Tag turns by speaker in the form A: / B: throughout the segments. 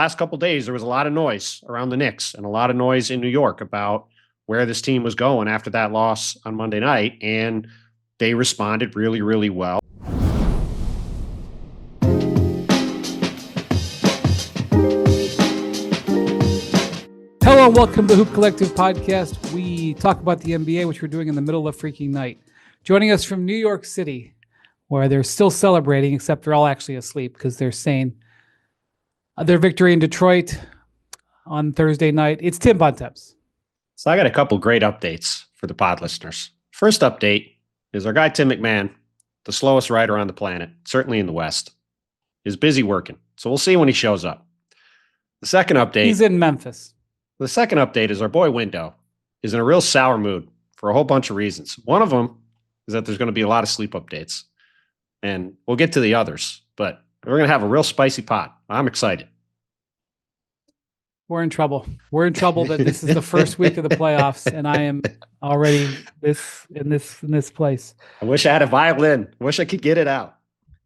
A: Last couple of days, there was a lot of noise around the Knicks and a lot of noise in New York about where this team was going after that loss on Monday night, and they responded really, really well.
B: Hello and welcome to the Hoop Collective podcast. We talk about the NBA, which we're doing in the middle of freaking night. Joining us from New York City, where they're still celebrating, except they're all actually asleep because they're saying their victory in Detroit on Thursday night. It's Tim Bontemps.
A: So I got a couple great updates for the pod listeners. First update is our guy Tim MacMahon, the slowest rider on the planet, certainly in the West, is busy working. So we'll see when he shows up. The second update.
B: He's in Memphis.
A: The second update is our boy Window is in a real sour mood for a whole bunch of reasons. One of them is that there's going to be a lot of sleep updates, and we'll get to the others, but we're going to have a real spicy pot. I'm excited.
B: We're in trouble. We're in trouble that this is the first week of the playoffs, and I am already in this place.
A: I wish I had a violin. I wish I could get it out.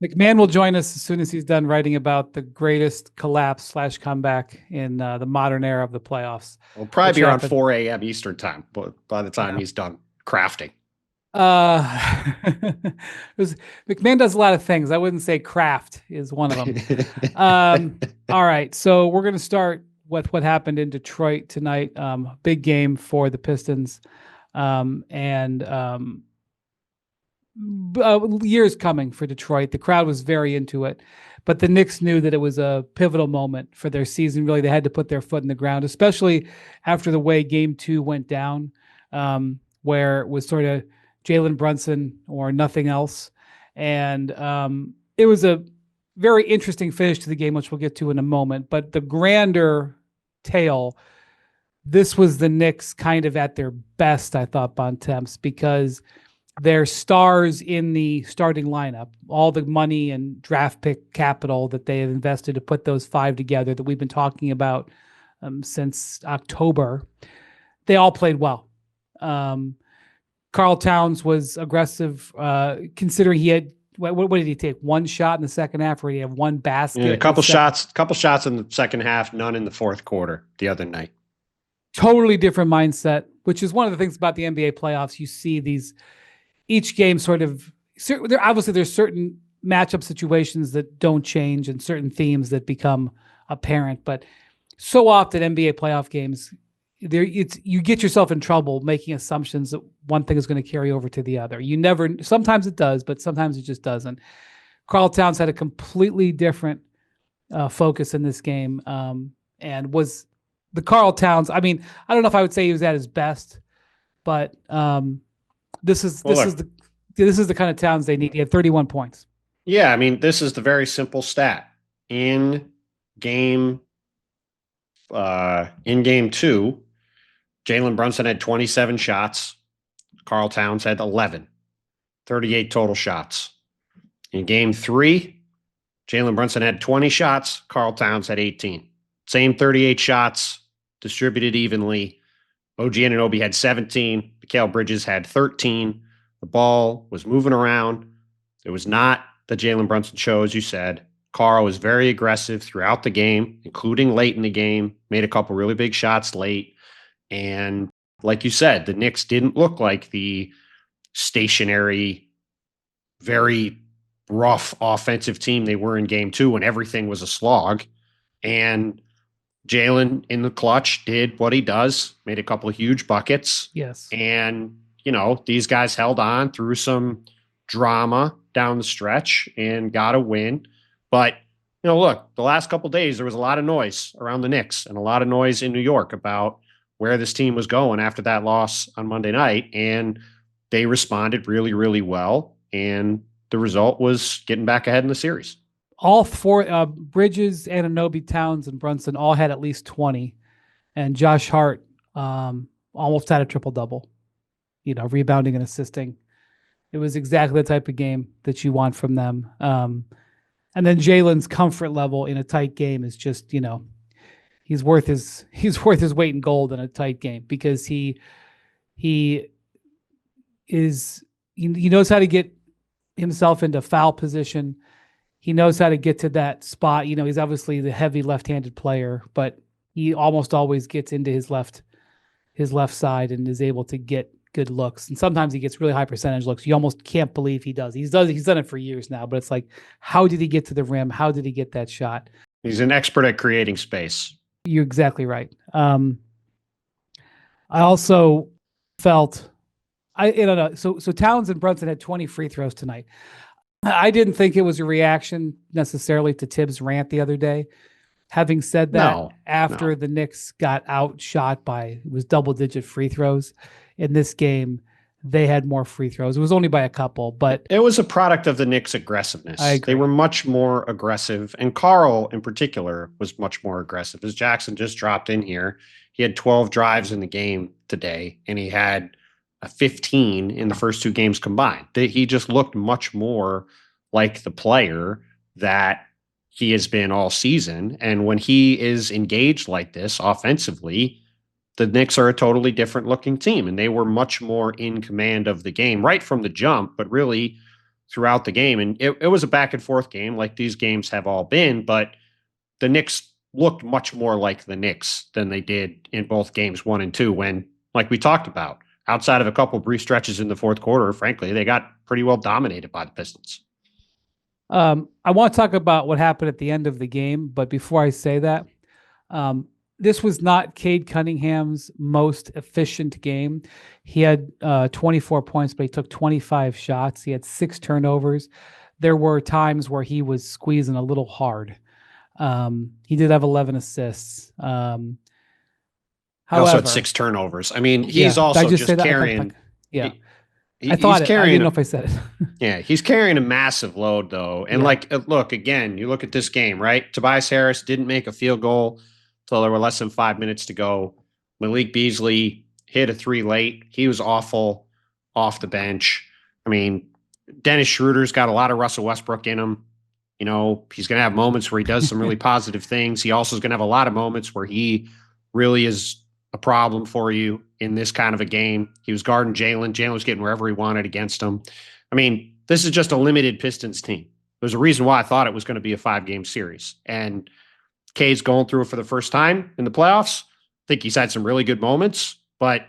B: MacMahon will join us as soon as he's done writing about the greatest collapse/comeback in the modern era of the playoffs.
A: We'll probably be around 4 a.m. Eastern time, but by the time he's done crafting.
B: MacMahon does a lot of things. I wouldn't say craft is one of them. All right, so we're going to start with what happened in Detroit tonight. Big game for the Pistons, years coming for Detroit. The crowd was very into it, but the Knicks knew that it was a pivotal moment for their season. Really, they had to put their foot in the ground, especially after the way Game 2 went down, where it was sort of Jalen Brunson or nothing else. And it was a very interesting finish to the game, which we'll get to in a moment. But the grander tale, this was the Knicks kind of at their best, I thought, Bontemps, because their stars in the starting lineup, all the money and draft pick capital that they have invested to put those five together that we've been talking about since October, they all played well. Karl Towns was aggressive, considering he had, what did he take? One shot in the second half, or did he have one basket?
A: Yeah, a couple shots in the second half, none in the fourth quarter the other night.
B: Totally different mindset, which is one of the things about the NBA playoffs. You see each game sort of, obviously there's certain matchup situations that don't change and certain themes that become apparent, but so often NBA playoff games, you get yourself in trouble making assumptions that one thing is going to carry over to the other. Sometimes it does, but sometimes it just doesn't. Karl Towns had a completely different focus in this game, and was the Karl Towns. I mean, I don't know if I would say he was at his best, but this is the kind of Towns they need. He had 31 points.
A: Yeah, I mean, this is the very simple stat. In game 2, Jalen Brunson had 27 shots. Karl Towns had 11. 38 total shots. In game 3, Jalen Brunson had 20 shots. Karl Towns had 18. Same 38 shots, distributed evenly. OG Anunoby had 17. Mikal Bridges had 13. The ball was moving around. It was not the Jalen Brunson show, as you said. Karl was very aggressive throughout the game, including late in the game. Made a couple really big shots late. And like you said, the Knicks didn't look like the stationary, very rough offensive team they were in game 2 when everything was a slog. And Jalen in the clutch did what he does, made a couple of huge buckets.
B: Yes.
A: And, these guys held on through some drama down the stretch and got a win. But, look, the last couple of days, there was a lot of noise around the Knicks and a lot of noise in New York about where this team was going after that loss on Monday night. And they responded really, really well. And the result was getting back ahead in the series.
B: All four, Bridges, Anunoby, Towns, and Brunson all had at least 20. And Josh Hart almost had a triple-double, rebounding and assisting. It was exactly the type of game that you want from them. And then Jalen's comfort level in a tight game is just, he's worth his weight in gold in a tight game, because he knows how to get himself into foul position. He knows how to get to that spot. He's obviously the heavy left-handed player, but he almost always gets into his left side and is able to get good looks. And sometimes he gets really high percentage looks. You almost can't believe he does. He's done it for years now, but it's like, how did he get to the rim? How did he get that shot?
A: He's an expert at creating space.
B: You're exactly right. I also felt I don't know. So Towns and Brunson had 20 free throws tonight. I didn't think it was a reaction necessarily to Tibbs' rant the other day. Having said that, after the Knicks got outshot by, it was double-digit free throws in this game, they had more free throws. It was only by a couple, but
A: it was a product of the Knicks' aggressiveness. They were much more aggressive, and Carl in particular was much more aggressive. As Jackson just dropped in here, he had 12 drives in the game today, and he had a 15 in the first two games combined. He just looked much more like the player that he has been all season. And when he is engaged like this offensively, the Knicks are a totally different looking team. And they were much more in command of the game right from the jump, but really throughout the game. And it was a back and forth game like these games have all been, but the Knicks looked much more like the Knicks than they did in both games 1 and 2 when, like we talked about, outside of a couple of brief stretches in the fourth quarter, frankly, they got pretty well dominated by the Pistons.
B: I want to talk about what happened at the end of the game, but before I say that, this was not Cade Cunningham's most efficient game. He had 24 points, but he took 25 shots. He had 6 turnovers. There were times where he was squeezing a little hard. He did have 11 assists. However,
A: he also had 6 turnovers. I mean, he's also just carrying.
B: I thought I didn't know if I said it.
A: Yeah, he's carrying a massive load, though. And look, again, you look at this game, right? Tobias Harris didn't make a field goal until there were less than 5 minutes to go. Malik Beasley hit a 3 late. He was awful off the bench. I mean, Dennis Schroeder's got a lot of Russell Westbrook in him. He's going to have moments where he does some really positive things. He also is going to have a lot of moments where he really is a problem for you in this kind of a game. He was guarding Jalen. Jalen was getting wherever he wanted against him. I mean, this is just a limited Pistons team. There's a reason why I thought it was going to be a 5-game series. And Kay's going through it for the first time in the playoffs. I think he's had some really good moments, but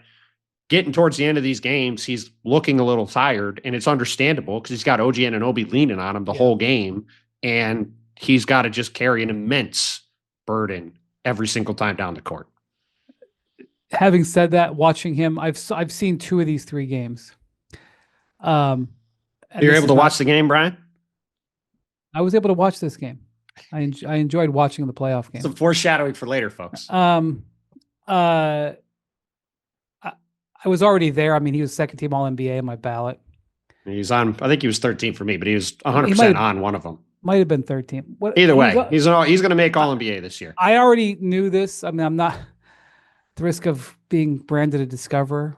A: getting towards the end of these games, he's looking a little tired, and it's understandable because he's got OG Anunoby leaning on him the whole game, and he's got to just carry an immense burden every single time down the court.
B: Having said that, watching him, I've seen 2 of these 3 games.
A: You're able to watch the game, Brian?
B: I was able to watch this game. I enjoyed watching the playoff game.
A: Some foreshadowing for later, folks.
B: I was already there. I mean, he was second team All NBA in my ballot.
A: He's on. I think he was 13 for me, but he was 100% on one of them.
B: Might have been 13.
A: Either way, he's going to make All NBA this year.
B: I already knew this. I mean, I'm not. The risk of being branded a discoverer.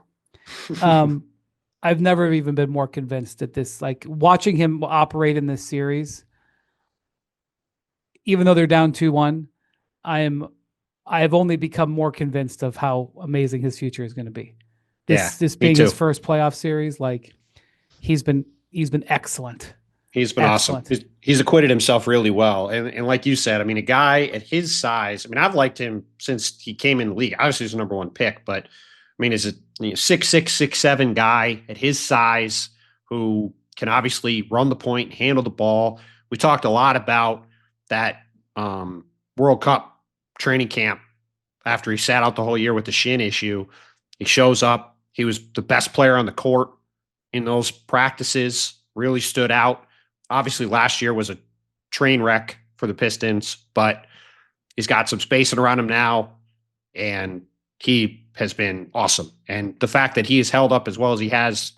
B: I've never even been more convinced that this, like watching him operate in this series, even though they're down 2-1, I have only become more convinced of how amazing his future is going to be. This being his first playoff series, like he's been excellent.
A: He's been awesome. He's acquitted himself really well. And like you said, I mean, a guy at his size, I mean, I've liked him since he came in the league. Obviously, he's the number 1 pick, but I mean, is a 6'6", 6'7" guy at his size who can obviously run the point, handle the ball. We talked a lot about that World Cup training camp after he sat out the whole year with the shin issue. He shows up. He was the best player on the court in those practices, really stood out. Obviously, last year was a train wreck for the Pistons, but he's got some spacing around him now, and he has been awesome. And the fact that he has held up as well as he has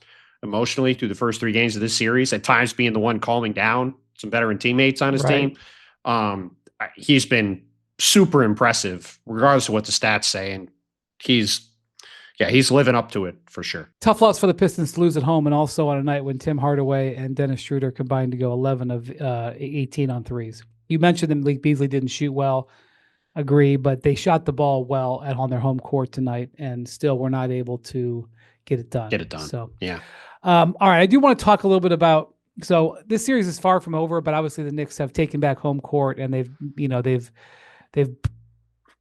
A: emotionally through the first 3 games of this series, at times being the one calming down some veteran teammates on his team, he's been super impressive, regardless of what the stats say. And he's living up to it for sure. Tough
B: loss for the Pistons to lose at home, and also on a night when Tim Hardaway and Dennis Schroeder combined to go 11 of 18 on threes. You mentioned that Malik Beasley didn't shoot well. Agree, but they shot the ball well on their home court tonight, and still were not able to get it done.
A: So, yeah.
B: All right, I do want to talk a little bit about So this series is far from over, but obviously the Knicks have taken back home court and they've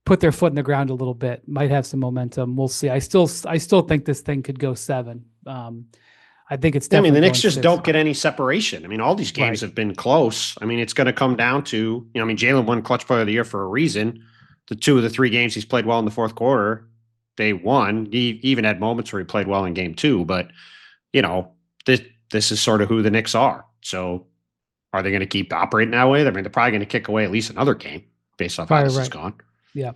B: put their foot in the ground a little bit. Might have some momentum. We'll see. I still think this thing could go 7. I think it's definitely.
A: I mean, the Knicks
B: going
A: just
B: 6.
A: don't get any separation. I mean, all these games have been close. I mean, it's going to come down to, I mean, Jalen won Clutch Player of the Year for a reason. The 2 of the 3 games he's played well in the fourth quarter, they won. He even had moments where he played well in game 2, but this is sort of who the Knicks are. So are they going to keep operating that way? I mean, they're probably going to kick away at least another game based off how this has gone.
B: Yeah.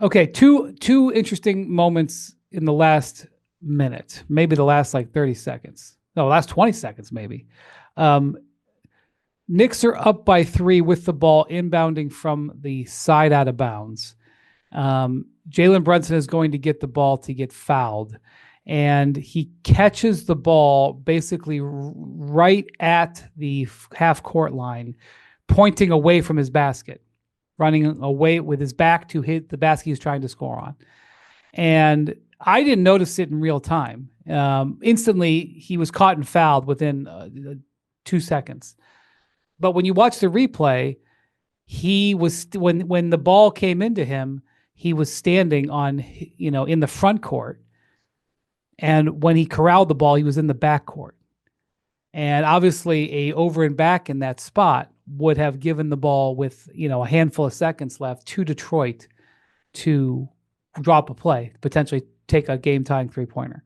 B: Okay. Two interesting moments in the last minute, maybe the last 30 seconds. No, last 20 seconds, maybe. Knicks are up by 3 with the ball inbounding from the side out of bounds. Jalen Brunson is going to get the ball to get fouled, and he catches the ball basically right at the half court line, pointing away from his basket, running away with his back to hit the basket he's trying to score on. And I didn't notice it in real time. Instantly, he was caught and fouled within 2 seconds. But when you watch the replay, he was when the ball came into him, he was standing on in the front court, and when he corralled the ball, he was in the back court. And obviously, a over and back in that spot would have given the ball with a handful of seconds left to Detroit to drop a play, potentially take a game-tying 3-pointer.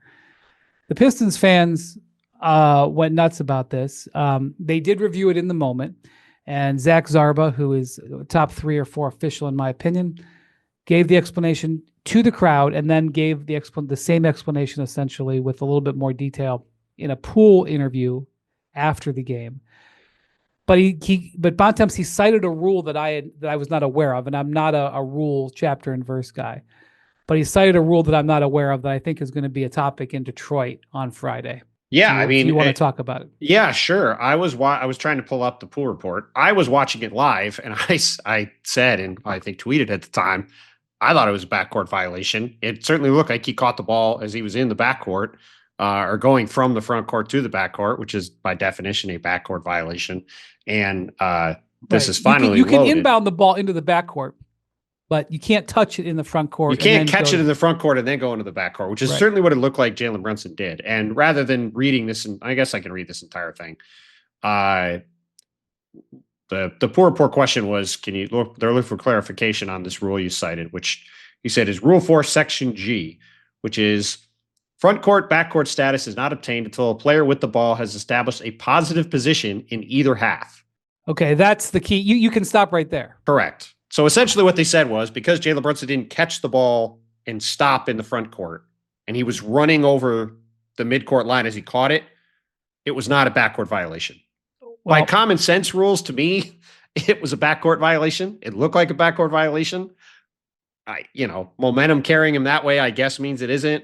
B: The Pistons fans went nuts about this. They did review it in the moment, and Zach Zarba, who is a top 3 or 4 official in my opinion, gave the explanation to the crowd and then gave the same explanation essentially with a little bit more detail in a pool interview after the game. But but Bontemps, he cited a rule that I was not aware of, and I'm not a rule chapter and verse guy. But he cited a rule that I'm not aware of that I think is going to be a topic in Detroit on Friday.
A: Yeah,
B: do you want to talk about it?
A: Yeah, sure. I was trying to pull up the pool report. I was watching it live, and I said, and I think tweeted at the time, I thought it was a backcourt violation. It certainly looked like he caught the ball as he was in the backcourt, or going from the front court to the backcourt, which is by definition a backcourt violation. And this is finally
B: you can
A: loaded.
B: Inbound the ball into the backcourt, but you can't touch it in the front court.
A: You can't catch it in the front court and then go into the back court, which is certainly what it looked like Jalen Brunson did. And rather than reading this, and I guess I can read this entire thing. The poor report question was, they're looking for clarification on this rule you cited, which he said is Rule 4, Section G, which is front court, backcourt status is not obtained until a player with the ball has established a positive position in either half.
B: Okay, that's the key. You can stop right there.
A: Correct. So essentially what they said was, because Jalen Brunson didn't catch the ball and stop in the front court, and he was running over the midcourt line as he caught it, it was not a backcourt violation. By common sense rules, to me, it was a backcourt violation. It looked like a backcourt violation. Momentum carrying him that way, I guess, means it isn't.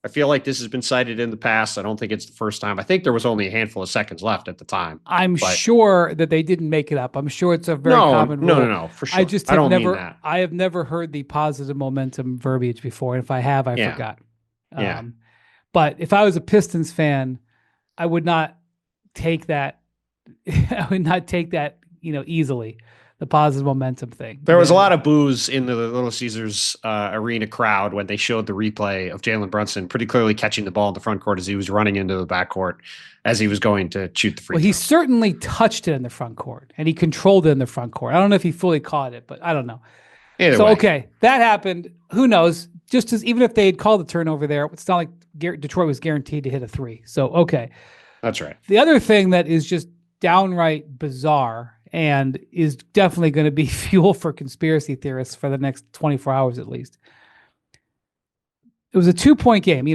A: I feel like this has been cited in the past. I don't think it's the first time. I think there was only a handful of seconds left at the time.
B: I'm sure that they didn't make it up. I'm sure it's a very common rule.
A: No, for sure. I
B: have never heard the positive momentum verbiage before. And if I have, I forgot. But if I was a Pistons fan, I would not take that. I would not take that, easily. The positive momentum thing.
A: There was a lot of boos in the Little Caesars arena crowd when they showed the replay of Jalen Brunson pretty clearly catching the ball in the front court as he was running into the backcourt as he was going to shoot the free throw.
B: He certainly touched it in the front court, and he controlled it in the front court. I don't know if he fully caught it, but I don't know.
A: Either way.
B: Okay, that happened. Who knows? Even if they had called the turnover there, it's not like Detroit was guaranteed to hit a 3. So, okay.
A: That's right.
B: The other thing that is just downright bizarre and is definitely going to be fuel for conspiracy theorists for the next 24 hours at least. It was a 2-point game.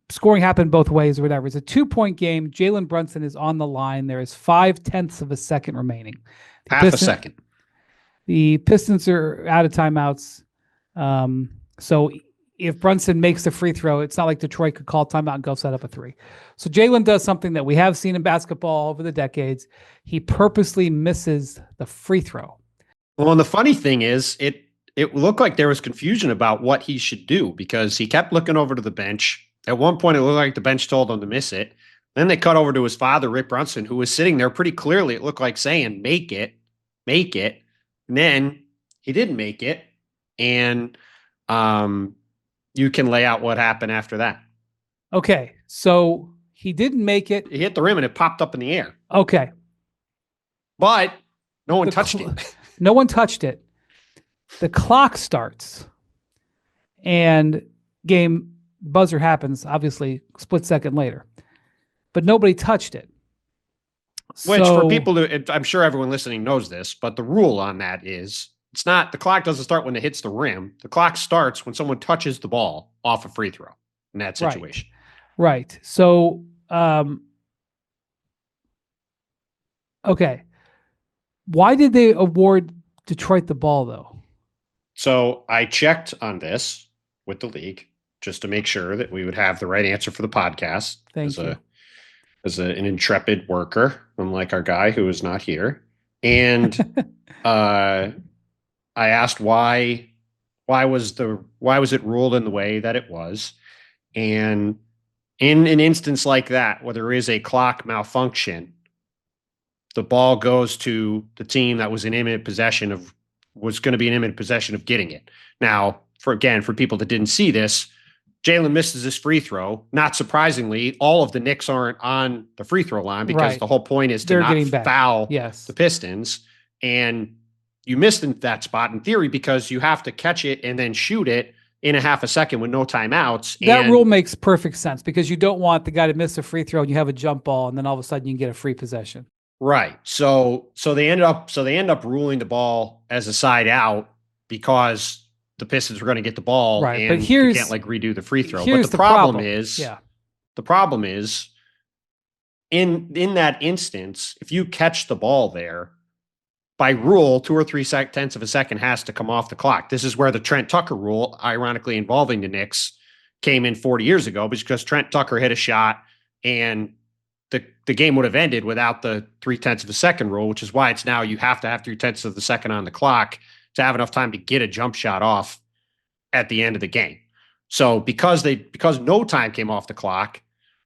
B: Scoring happened both ways or whatever. It's a 2-point game. Jalen Brunson is on the line. There is 0.5 of a second remaining.
A: Half a second.
B: The Pistons are out of timeouts. So if Brunson makes the free throw, it's not like Detroit could call timeout and go set up a 3. So Jalen does something that we have seen in basketball over the decades. He purposely misses the free throw.
A: Well, and the funny thing is, it looked like there was confusion about what he should do because he kept looking over to the bench. At one point, it looked like the bench told him to miss it. Then they cut over to his father, Rick Brunson, who was sitting there pretty clearly. It looked like saying, make it, make it. And then he didn't make it. And you can lay out what happened after that.
B: Okay. So he didn't make it.
A: He hit the rim and it popped up in the air.
B: Okay.
A: But no one touched it.
B: No one touched it. The clock starts and game buzzer happens, obviously, split second later. But nobody touched it.
A: Which for people who, I'm sure everyone listening knows this, but the rule on that is it's not, the clock doesn't start when it hits the rim. The clock starts when someone touches the ball off a free throw in that situation.
B: Right. So, okay. Why did they award Detroit the ball, though?
A: So I checked on this with the league just to make sure that we would have the right answer for the podcast.
B: Thank you.
A: As an intrepid worker, unlike our guy who is not here. And I asked why was it ruled in the way that it was? And in an instance like that, where there is a clock malfunction, the ball goes to the team that was going to be in imminent possession of getting it. Now, for people that didn't see this, Jalen misses this free throw. Not surprisingly, all of the Knicks aren't on the free throw line because the whole point is to not foul the Pistons. And you missed in that spot in theory because you have to catch it and then shoot it in a half a second with no timeouts.
B: That rule makes perfect sense because you don't want the guy to miss a free throw and you have a jump ball and then all of a sudden you can get a free possession.
A: Right. So they end up ruling the ball as a side out because the Pistons were going to get the ball,
B: right?
A: And
B: but
A: you can't redo the free throw. But the problem is, in that instance, if you catch the ball there, by rule, 2 or 3/10 of a second has to come off the clock. This is where the Trent Tucker rule, ironically involving the Knicks, came in 40 years ago, because Trent Tucker hit a shot and the game would have ended without the 3/10 of a second rule, which is why it's now you have to have 3/10 of the second on the clock to have enough time to get a jump shot off at the end of the game. So because no time came off the clock,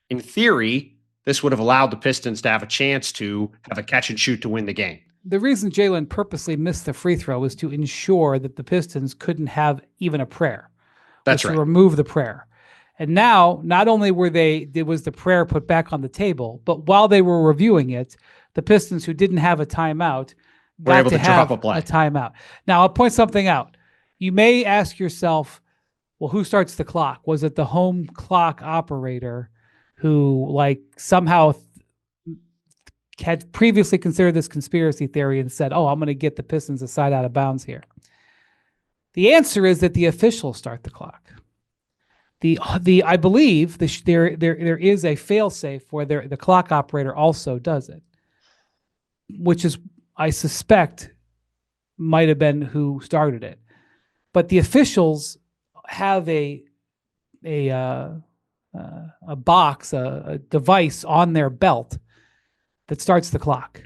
A: in theory, this would have allowed the Pistons to have a chance to have a catch and shoot to win the game.
B: The reason Jalen purposely missed the free throw was to ensure that the Pistons couldn't have even a prayer.
A: That's right.
B: To remove the prayer. And now, not only was the prayer put back on the table, but while they were reviewing it, the Pistons, who didn't have a timeout,
A: were able to
B: have
A: a
B: timeout. Now, I'll point something out. You may ask yourself, well, who starts the clock? Was it the home clock operator who somehow had previously considered this conspiracy theory and said, oh, I'm going to get the Pistons a side out of bounds here? The answer is that the officials start the clock. I believe there is a fail-safe where the clock operator also does it, which is, I suspect, might have been who started it. But the officials have a box, a device on their belt that starts the clock.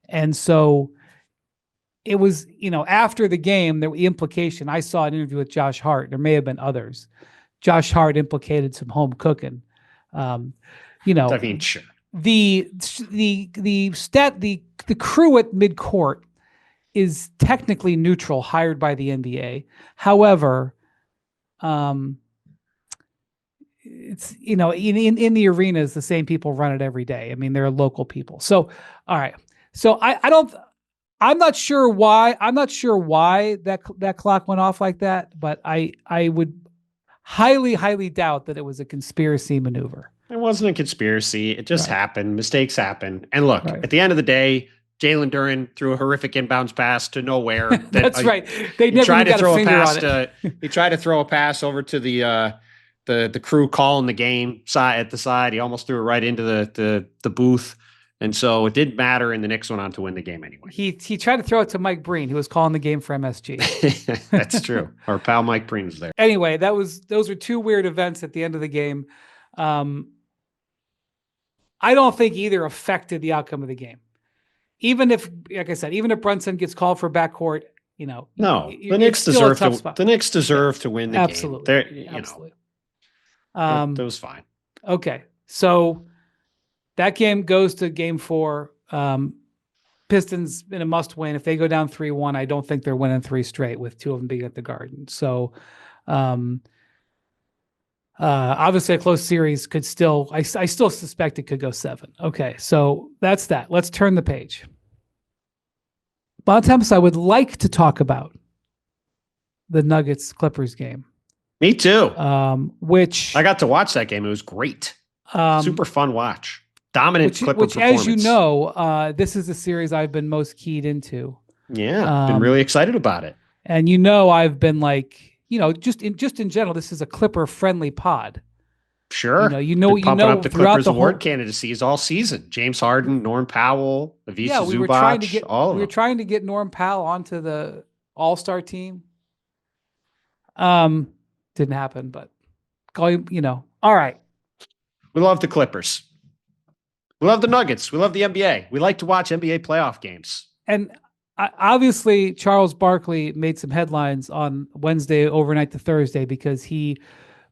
B: And so it was, after the game, the implication, I saw an interview with Josh Hart. There may have been others. Josh Hart implicated some home cooking.
A: I mean, sure.
B: The crew at midcourt is technically neutral, hired by the NBA. However, it's in the arenas, the same people run it every day. I mean, they're local people. So, all right. So I'm not sure why that clock went off like that, but I would highly, highly doubt that it was a conspiracy maneuver.
A: It wasn't a conspiracy. It just happened. Mistakes happen. And look, at the end of the day, Jalen Duren threw a horrific inbounds pass to nowhere.
B: That's right. They never got a finger on it.
A: He tried to throw a pass over to the crew calling the game at the side. He almost threw it right into the booth. And so it didn't matter, and the Knicks went on to win the game anyway.
B: He tried to throw it to Mike Breen, who was calling the game for MSG.
A: That's true. Our pal Mike Breen was there.
B: Anyway, those were two weird events at the end of the game. I don't think either affected the outcome of the game. Even if, like I said, if Brunson gets called for backcourt,
A: no, the Knicks deserve to win the game. Absolutely. That was fine.
B: Okay, so That game goes to game 4. Pistons in a must win. If they go down 3-1, I don't think they're winning 3 straight with 2 of them being at the Garden. So, obviously a close series could still, I still suspect it could go 7. Okay. So that's that. Let's turn the page. Bontemps, I would like to talk about the Nuggets Clippers game.
A: Me too.
B: Which
A: I got to watch that game. It was great. Super fun watch. Dominant Clipper
B: which,
A: performance.
B: as you know, this is the series I've been most keyed into.
A: Yeah, been really excited about it.
B: And I've been like, just in general, this is a Clipper friendly pod.
A: Sure.
B: Been
A: pumping up the Clippers
B: the
A: award candidacies all season. James Harden, Norm Powell, Ivica Zubac,
B: we were trying to get Norm Powell onto the All-Star team. Didn't happen, but all right.
A: We love the Clippers. We love the Nuggets. We love the NBA. We like to watch NBA playoff games.
B: And obviously, Charles Barkley made some headlines on Wednesday overnight to Thursday because he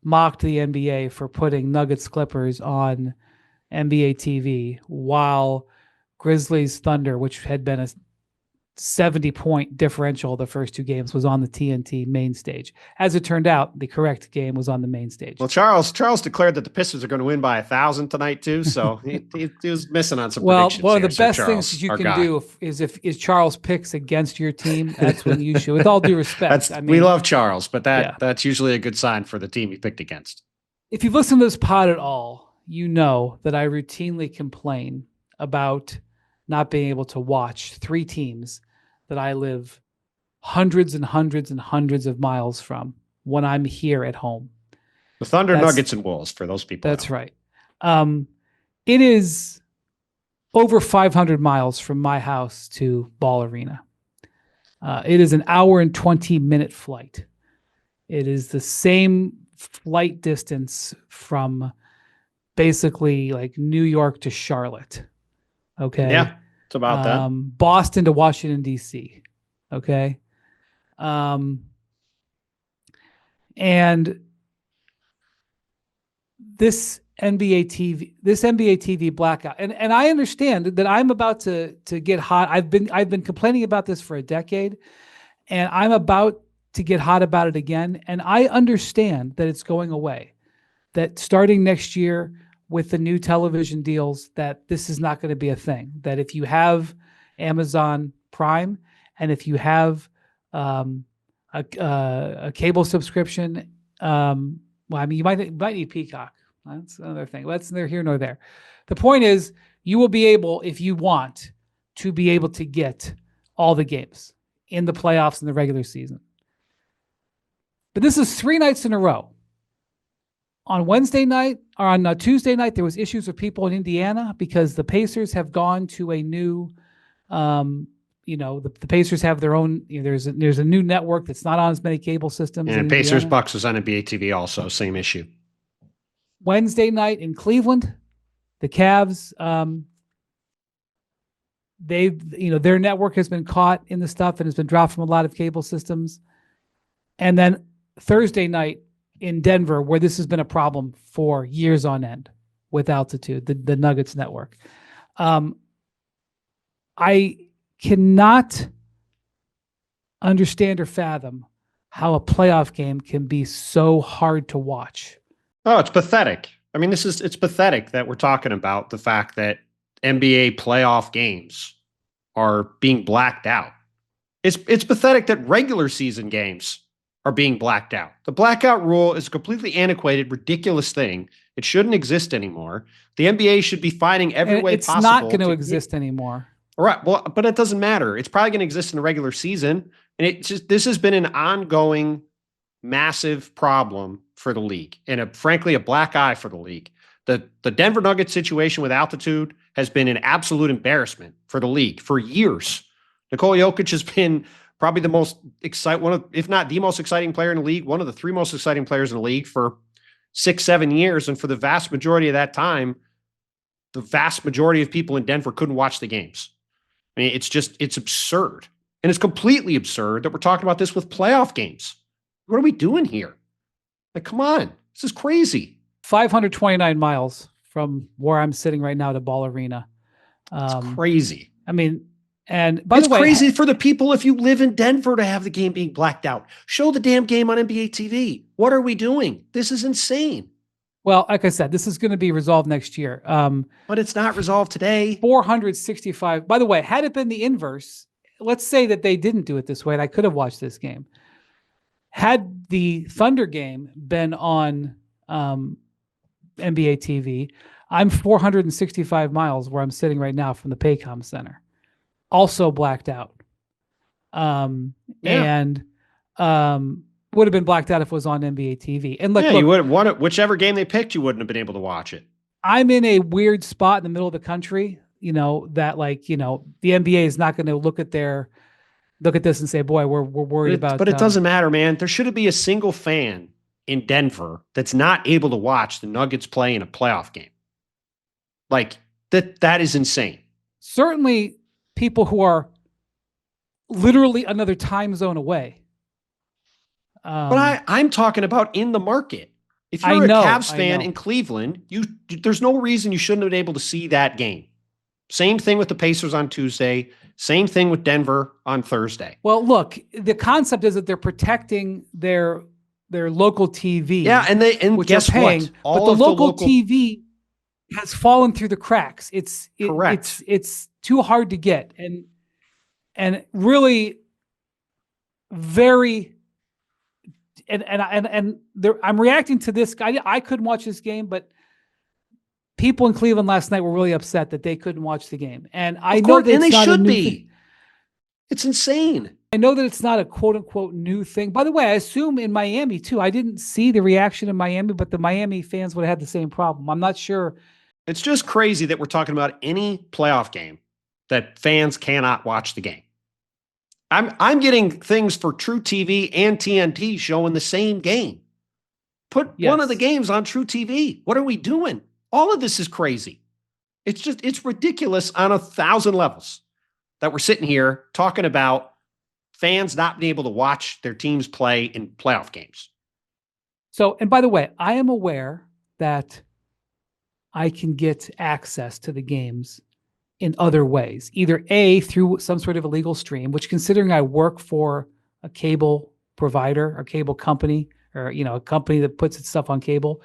B: mocked the NBA for putting Nuggets Clippers on NBA TV while Grizzlies Thunder, which had been a 70-point differential the first 2 games, was on the TNT main stage. As it turned out, the correct game was on the main stage.
A: Well, Charles declared that the Pistons are going to win by 1,000 tonight too, so he was missing on some predictions.
B: Well, one of the best things you can do is if Charles picks against your team, that's when you should. With all due respect,
A: we love Charles, but that's usually a good sign for the team he picked against.
B: If you've listened to this pod at all, you know that I routinely complain about not being able to watch 3 teams that I live hundreds and hundreds and hundreds of miles from when I'm here at home.
A: The Thunder, Nuggets, and Wolves, for those people.
B: That's right. It is over 500 miles from my house to Ball Arena. It is an hour and 20-minute flight. It is the same flight distance from basically like New York to Charlotte. Okay.
A: Yeah. It's about that.
B: Boston to Washington, D.C. Okay. And this NBA TV blackout. And I understand that I'm about to get hot. I've been complaining about this for a decade, and I'm about to get hot about it again. And I understand that it's going away, that starting next year with the new television deals, that this is not going to be a thing. That if you have Amazon Prime and if you have a cable subscription, you might need Peacock. That's another thing. That's neither here nor there. The point is, you will be able, if you want, to be able to get all the games in the playoffs and the regular season. But this is 3 nights in a row. On Wednesday night, or on Tuesday night, there was issues with people in Indiana because the Pacers have gone to a new, the Pacers have their own. There's a new network that's not on as many cable systems.
A: And Pacers Bucks was on NBA TV also, same issue.
B: Wednesday night in Cleveland, the Cavs, their network has been caught in the stuff and has been dropped from a lot of cable systems. And then Thursday night in Denver, where this has been a problem for years on end with altitude, the Nuggets network. I cannot understand or fathom how a playoff game can be so hard to watch.
A: Oh, it's pathetic. I mean, it's pathetic that we're talking about the fact that NBA playoff games are being blacked out. It's pathetic that regular season games are being blacked out. The blackout rule is a completely antiquated, ridiculous thing. It shouldn't exist anymore. The NBA should be finding every way possible.
B: It's not going to exist anymore.
A: All right. Well, but it doesn't matter. It's probably going to exist in the regular season. And this has been an ongoing massive problem for the league and frankly, a black eye for the league. The Denver Nuggets situation with altitude has been an absolute embarrassment for the league for years. Nikola Jokic has been probably the most exciting, if not the most exciting player in the league, one of the 3 most exciting players in the league for 6-7 years. And for the vast majority of that time, the vast majority of people in Denver couldn't watch the games. I mean, it's absurd. And it's completely absurd that we're talking about this with playoff games. What are we doing here? Like, come on. This is crazy.
B: 529 miles from where I'm sitting right now to Ball Arena.
A: It's crazy.
B: I mean, and by
A: it's
B: the way,
A: crazy for the people if you live in Denver to have the game being blacked out. Show the damn game on NBA TV. What are we doing? This is insane.
B: Well, like I said, this is going to be resolved next year.
A: But it's not resolved today.
B: 465. By the way, had it been the inverse, let's say that they didn't do it this way, and I could have watched this game. Had the Thunder game been on NBA TV, I'm 465 miles where I'm sitting right now from the Paycom Center, also blacked out. And would have been blacked out if it was on NBA TV. And look,
A: you would have won it. Whichever game they picked, you wouldn't have been able to watch it.
B: I'm in a weird spot in the middle of the country, that the NBA is not going to look at this and say, boy, we're worried about.
A: But it doesn't matter, man. There shouldn't be a single fan in Denver that's not able to watch the Nuggets play in a playoff game. Like that is insane.
B: Certainly people who are literally another time zone away.
A: But I'm talking about in the market. If you're a Cavs fan in Cleveland, there's no reason you shouldn't have been able to see that game. Same thing with the Pacers on Tuesday. Same thing with Denver on Thursday.
B: Well, look, the concept is that they're protecting their local TV.
A: Yeah, and guess what?
B: But the local TV has fallen through the cracks.
A: Correct.
B: It's too hard to get, and really very. And I'm reacting to this. I couldn't watch this game, but people in Cleveland last night were really upset that they couldn't watch the game. And I know that
A: they should be. It's insane.
B: I know that it's not a quote unquote new thing. By the way, I assume in Miami too. I didn't see the reaction in Miami, but the Miami fans would have had the same problem. I'm not sure.
A: It's just crazy that we're talking about any playoff game that fans cannot watch the game. I'm getting things for True TV and TNT showing the same game. Put one of the games on True TV. What are we doing? All of this is crazy. It's ridiculous on 1,000 levels that we're sitting here talking about fans not being able to watch their teams play in playoff games.
B: So, and by the way, I am aware that I can get access to the games in other ways, either through some sort of illegal stream, which considering I work for a cable provider or cable company or, a company that puts its stuff on cable,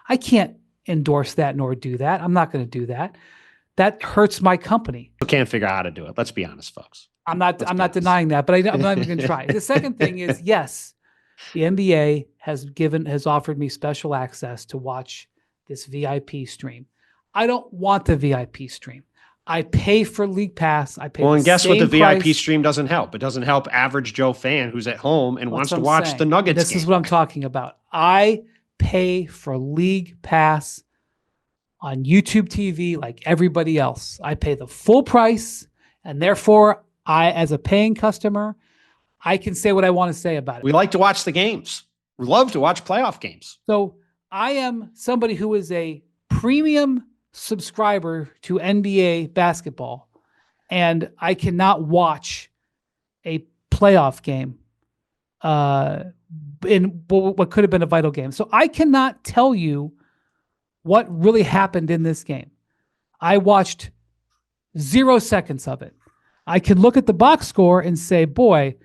B: I can't endorse that nor do that. I'm not going to do that. That hurts my company.
A: We can't figure out how to do it. Let's be honest, folks.
B: I'm not denying that, but I'm not even going to try. The second thing is, yes, the NBA has offered me special access to watch this VIP stream. I don't want the VIP stream. I pay for League Pass.
A: And guess what? The VIP stream doesn't help. It doesn't help average Joe fan who's at home and wants to watch the Nuggets game.
B: This is what I'm talking about. I pay for League Pass on YouTube TV like everybody else. I pay the full price, and therefore, as a paying customer, I can say what I want to say about it.
A: We like to watch the games. We love to watch playoff games.
B: So I am somebody who is a premium subscriber to NBA basketball, and I cannot watch a playoff game in what could have been a vital game. So I cannot tell you what really happened in this game. I watched 0 seconds of it. I can look at the box score and say, boy,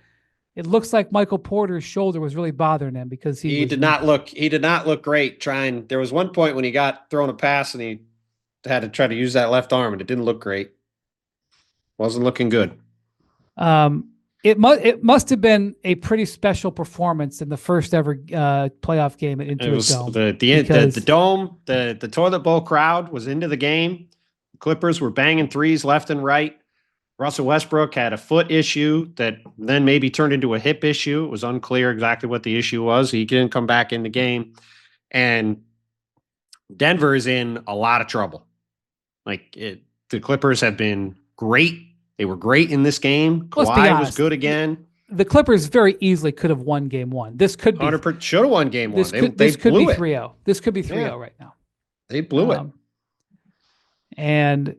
B: it looks like Michael Porter's shoulder was really bothering him because he did not look great trying.
A: There was one point when he got thrown a pass and he had to try to use that left arm, and it didn't look great. Wasn't looking good.
B: It must have been a pretty special performance in the first ever playoff game at Intuit Dome.
A: The dome, the toilet bowl crowd was into the game. The Clippers were banging threes left and right. Russell Westbrook had a foot issue that then maybe turned into a hip issue. It was unclear exactly what the issue was. He didn't come back in the game, and Denver is in a lot of trouble. The Clippers have been great. They were great in this game. Kawhi was good again.
B: The Clippers very easily could have won game one. This could be
A: should have won game one.
B: This could be 3-0. This could be 3-0 right now.
A: They blew it.
B: And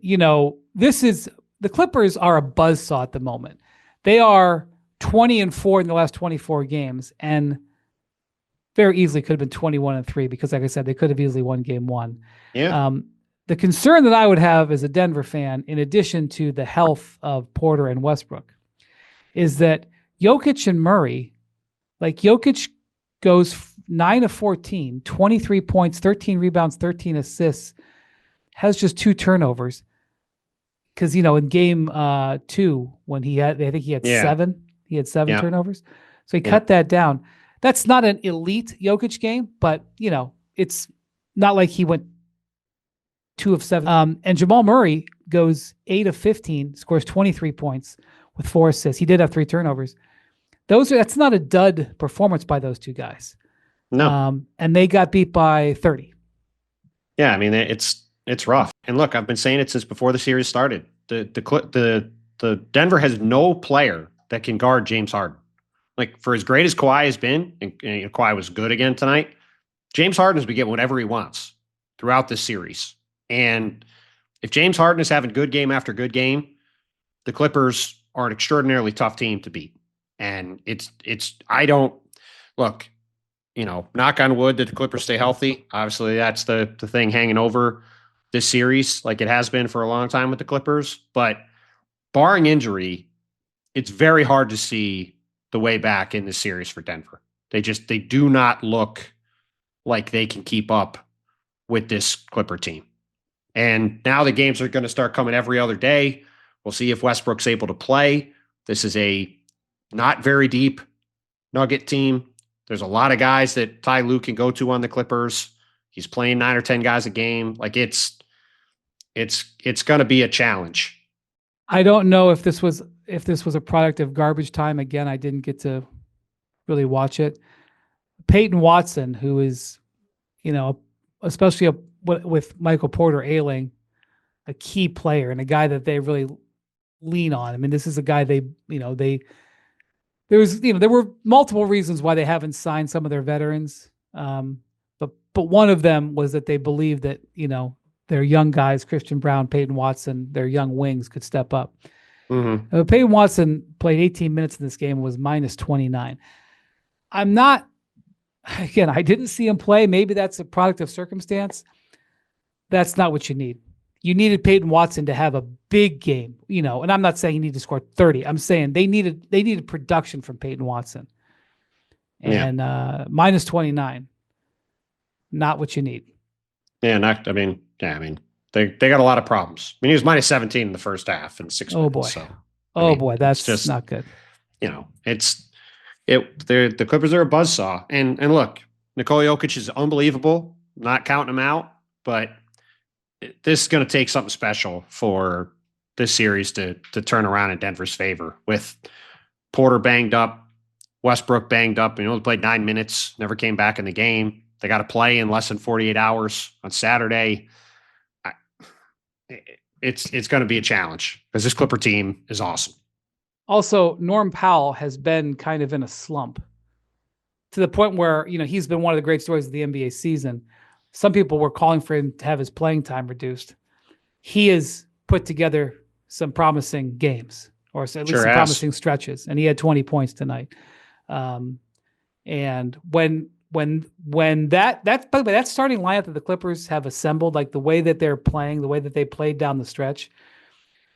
B: the Clippers are a buzzsaw at the moment. They are 20-4 in the last 24 games, and very easily could have been 21-3 because, like I said, they could have easily won game one.
A: Yeah.
B: The concern that I would have as a Denver fan, in addition to the health of Porter and Westbrook, is that Jokic and Murray, like Jokic goes 9 of 14, 23 points, 13 rebounds, 13 assists, has just 2 turnovers. Because, in game 2, when I think he had 7, turnovers. So he cut that down. That's not an elite Jokic game, but, it's not like he went 2 of 7. And Jamal Murray goes 8 of 15, scores 23 points with 4 assists. He did have 3 turnovers. That's not a dud performance by those 2 guys.
A: No.
B: And they got beat by 30.
A: Yeah, I mean, it's rough. And look, I've been saying it since before the series started. The Denver has no player that can guard James Harden. Like, for as great as Kawhi has been, and Kawhi was good again tonight, James Harden has been getting whatever he wants throughout this series. And if James Harden is having good game after good game, the Clippers are an extraordinarily tough team to beat. And I don't look, knock on wood that the Clippers stay healthy. Obviously, that's the thing hanging over this series, like it has been for a long time with the Clippers. But barring injury, it's very hard to see the way back in this series for Denver. They do not look like they can keep up with this Clipper team. And now the games are going to start coming every other day. We'll see if Westbrook's able to play. This is a not very deep Nugget team. There's a lot of guys that Ty Lue can go to on the Clippers. He's playing 9 or 10 guys a game. Like it's going to be a challenge.
B: I don't know if this was a product of garbage time. Again, I didn't get to really watch it. Peyton Watson, who is, especially with Michael Porter ailing, a key player and a guy that they really lean on. I mean, this is a guy there were multiple reasons why they haven't signed some of their veterans. But one of them was that they believed that, their young guys, Christian Brown, Peyton Watson, their young wings could step up.
A: Mm-hmm.
B: Peyton Watson played 18 minutes in this game and was minus 29. I didn't see him play. Maybe that's a product of circumstance. That's not what you need. You needed Peyton Watson to have a big game, and I'm not saying you need to score 30. I'm saying they needed production from Peyton Watson. And minus 29, not what you need.
A: Yeah, they got a lot of problems. I mean, he was minus 17 in the first half in 6 minutes.
B: Boy.
A: So,
B: boy, that's just not good.
A: The Clippers are a buzzsaw. And look, Nikola Jokic is unbelievable. Not counting him out, but this is going to take something special for this series to turn around in Denver's favor. With Porter banged up, Westbrook banged up, they played 9 minutes, never came back in the game. They got to play in less than 48 hours on Saturday. It's going to be a challenge because this Clipper team is awesome.
B: Also, Norm Powell has been kind of in a slump to the point where, he's been one of the great stories of the NBA season. Some people were calling for him to have his playing time reduced. He has put together some promising games, or at least some promising stretches, and he had 20 points tonight. And when that starting lineup that the Clippers have assembled, like the way that they're playing, the way that they played down the stretch,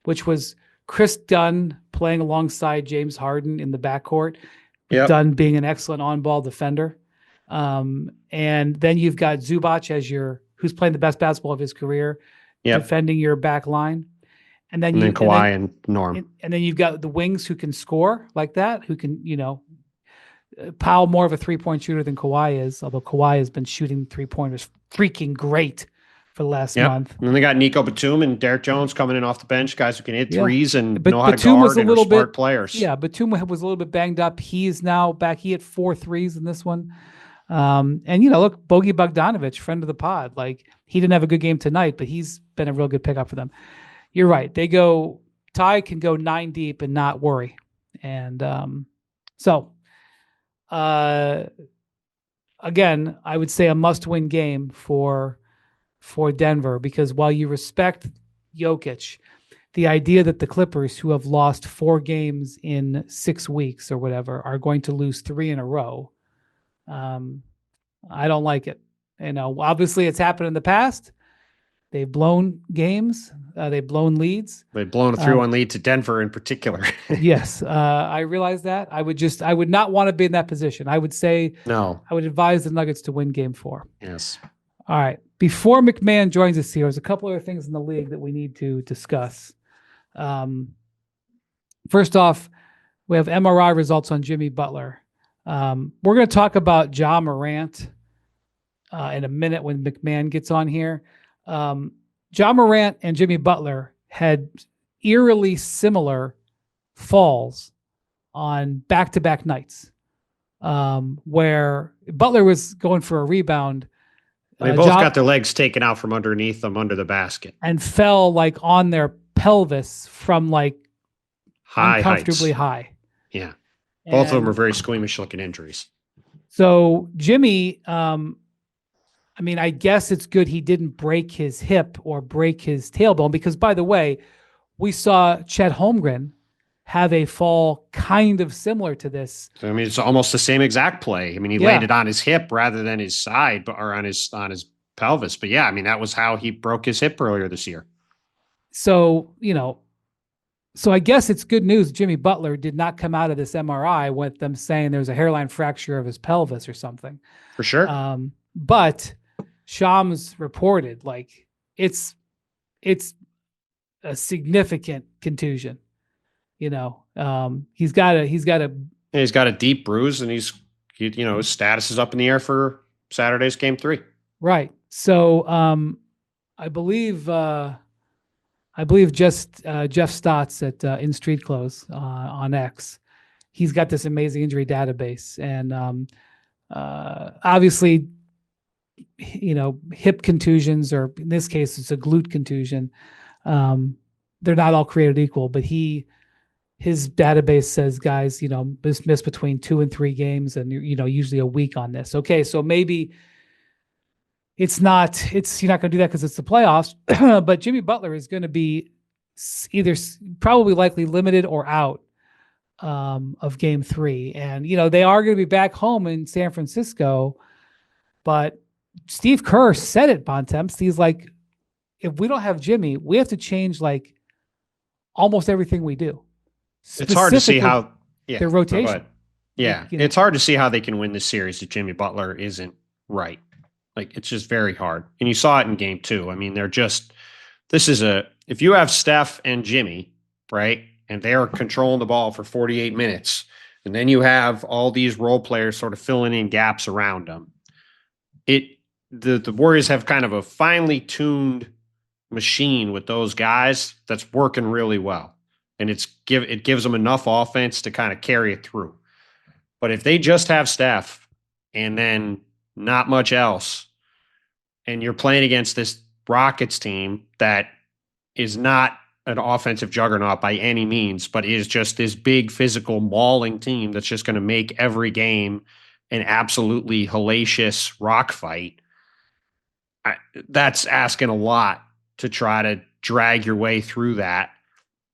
B: which was Chris Dunn playing alongside James Harden in the backcourt, Dunn being an excellent on-ball defender. And then you've got Zubac who's playing the best basketball of his career, defending your back line. And then
A: Kawhi and Norm.
B: And then you've got the wings who can score like that, who can, Powell more of a three-point shooter than Kawhi is, although Kawhi has been shooting three-pointers freaking great for the last month.
A: And then they got Nico Batum and Derek Jones coming in off the bench, guys who can hit threes and know how to guard and are smart players.
B: Yeah, Batum was a little bit banged up. He's now back. He hit 4 threes in this one. And, look, Bogey Bogdanovic, friend of the pod, like he didn't have a good game tonight, but he's been a real good pickup for them. You're right. Ty can go 9 deep and not worry. And again, I would say a must-win game for Denver, because while you respect Jokic, the idea that the Clippers, who have lost 4 games in 6 weeks or whatever, are going to lose 3 in a row, I don't like it. Obviously it's happened in the past, They've blown games. They've blown leads.
A: They've blown a 3-1 lead to Denver in particular.
B: Yes, I realize that. I would not want to be in that position. I would say
A: No.
B: I would advise the Nuggets to win Game 4.
A: Yes.
B: All right. Before MacMahon joins us here, there's a couple other things in the league that we need to discuss. First off, we have MRI results on Jimmy Butler. We're going to talk about Ja Morant in a minute when MacMahon gets on here. Ja Morant and Jimmy Butler had eerily similar falls on back-to-back nights, where Butler was going for a rebound.
A: They both got their legs taken out from underneath them under the basket
B: and fell like on their pelvis from like uncomfortably high.
A: Yeah. Both of them were very squeamish looking injuries.
B: So Jimmy, I mean, I guess it's good he didn't break his hip or break his tailbone, because, by the way, we saw Chet Holmgren have a fall kind of similar to this.
A: So, I mean, it's almost the same exact play. I mean, he landed on his hip rather than his side, or on his pelvis. But yeah, I mean, that was how he broke his hip earlier this year.
B: So, so I guess it's good news Jimmy Butler did not come out of this MRI with them saying there was a hairline fracture of his pelvis or something.
A: For sure.
B: But Shams reported like it's a significant contusion. He's got a
A: deep bruise, and his status is up in the air for Saturday's Game 3.
B: Right. So I believe just Jeff Stotts at In Street Clothes on X, he's got this amazing injury database, and obviously, hip contusions, or in this case, it's a glute contusion. They're not all created equal, but his database says guys, miss between 2 and 3 games, and usually a week on this. Okay, so maybe you're not going to do that because it's the playoffs, but Jimmy Butler is going to be either probably likely limited or out of Game 3. And, they are going to be back home in San Francisco, but Steve Kerr said it, Bontemps. He's like, if we don't have Jimmy, we have to change like almost everything we do.
A: It's hard to see how
B: their rotation.
A: It's hard to see how they can win this series if Jimmy Butler isn't right. Like, it's just very hard. And you saw it in Game 2. I mean, if you have Steph and Jimmy, right, and they're controlling the ball for 48 minutes, and then you have all these role players sort of filling in gaps around them, the Warriors have kind of a finely tuned machine with those guys that's working really well. And it gives them enough offense to kind of carry it through. But if they just have Steph and then not much else, and you're playing against this Rockets team that is not an offensive juggernaut by any means, but is just this big physical mauling team that's just going to make every game an absolutely hellacious rock fight, that's asking a lot to try to drag your way through that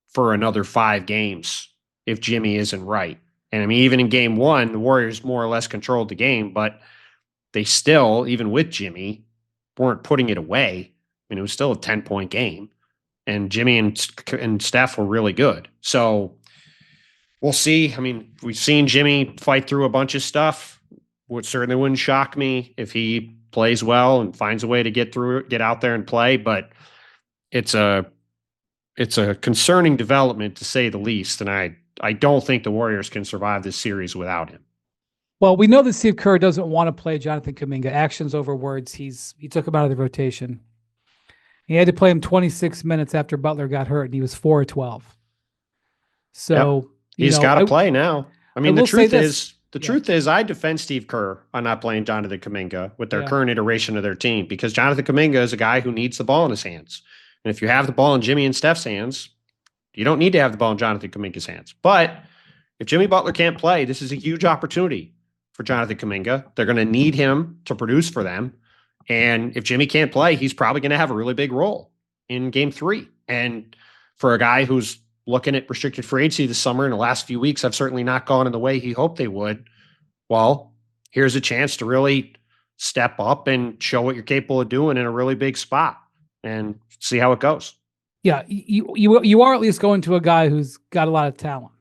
A: for another 5 games if Jimmy isn't right. And I mean, even in Game 1, the Warriors more or less controlled the game, but they still, even with Jimmy, weren't putting it away. I mean, it was still a 10-point game, and Jimmy and Steph were really good. So we'll see. I mean, we've seen Jimmy fight through a bunch of stuff. Certainly wouldn't shock me if he plays well and finds a way to get through it, get out there and play, but it's a concerning development, to say the least, and I don't think the Warriors can survive this series without him.
B: Well, we know that Steve Kerr doesn't want to play Jonathan Kuminga. Actions over words. He took him out of the rotation. He had to play him 26 minutes after Butler got hurt, and he was 4 of 12. So
A: he's got to play now. I mean, the truth is, I defend Steve Kerr on not playing Jonathan Kuminga with their current iteration of their team, because Jonathan Kuminga is a guy who needs the ball in his hands. And if you have the ball in Jimmy and Steph's hands, you don't need to have the ball in Jonathan Kuminga's hands. But if Jimmy Butler can't play, this is a huge opportunity for Jonathan Kuminga. They're going to need him to produce for them. And if Jimmy can't play, he's probably going to have a really big role in Game 3. And for a guy who's looking at restricted free agency this summer, in the last few weeks have certainly not gone in the way he hoped they would. Well, here's a chance to really step up and show what you're capable of doing in a really big spot. and see how it goes.
B: Yeah, you are at least going to a guy who's got a lot of talent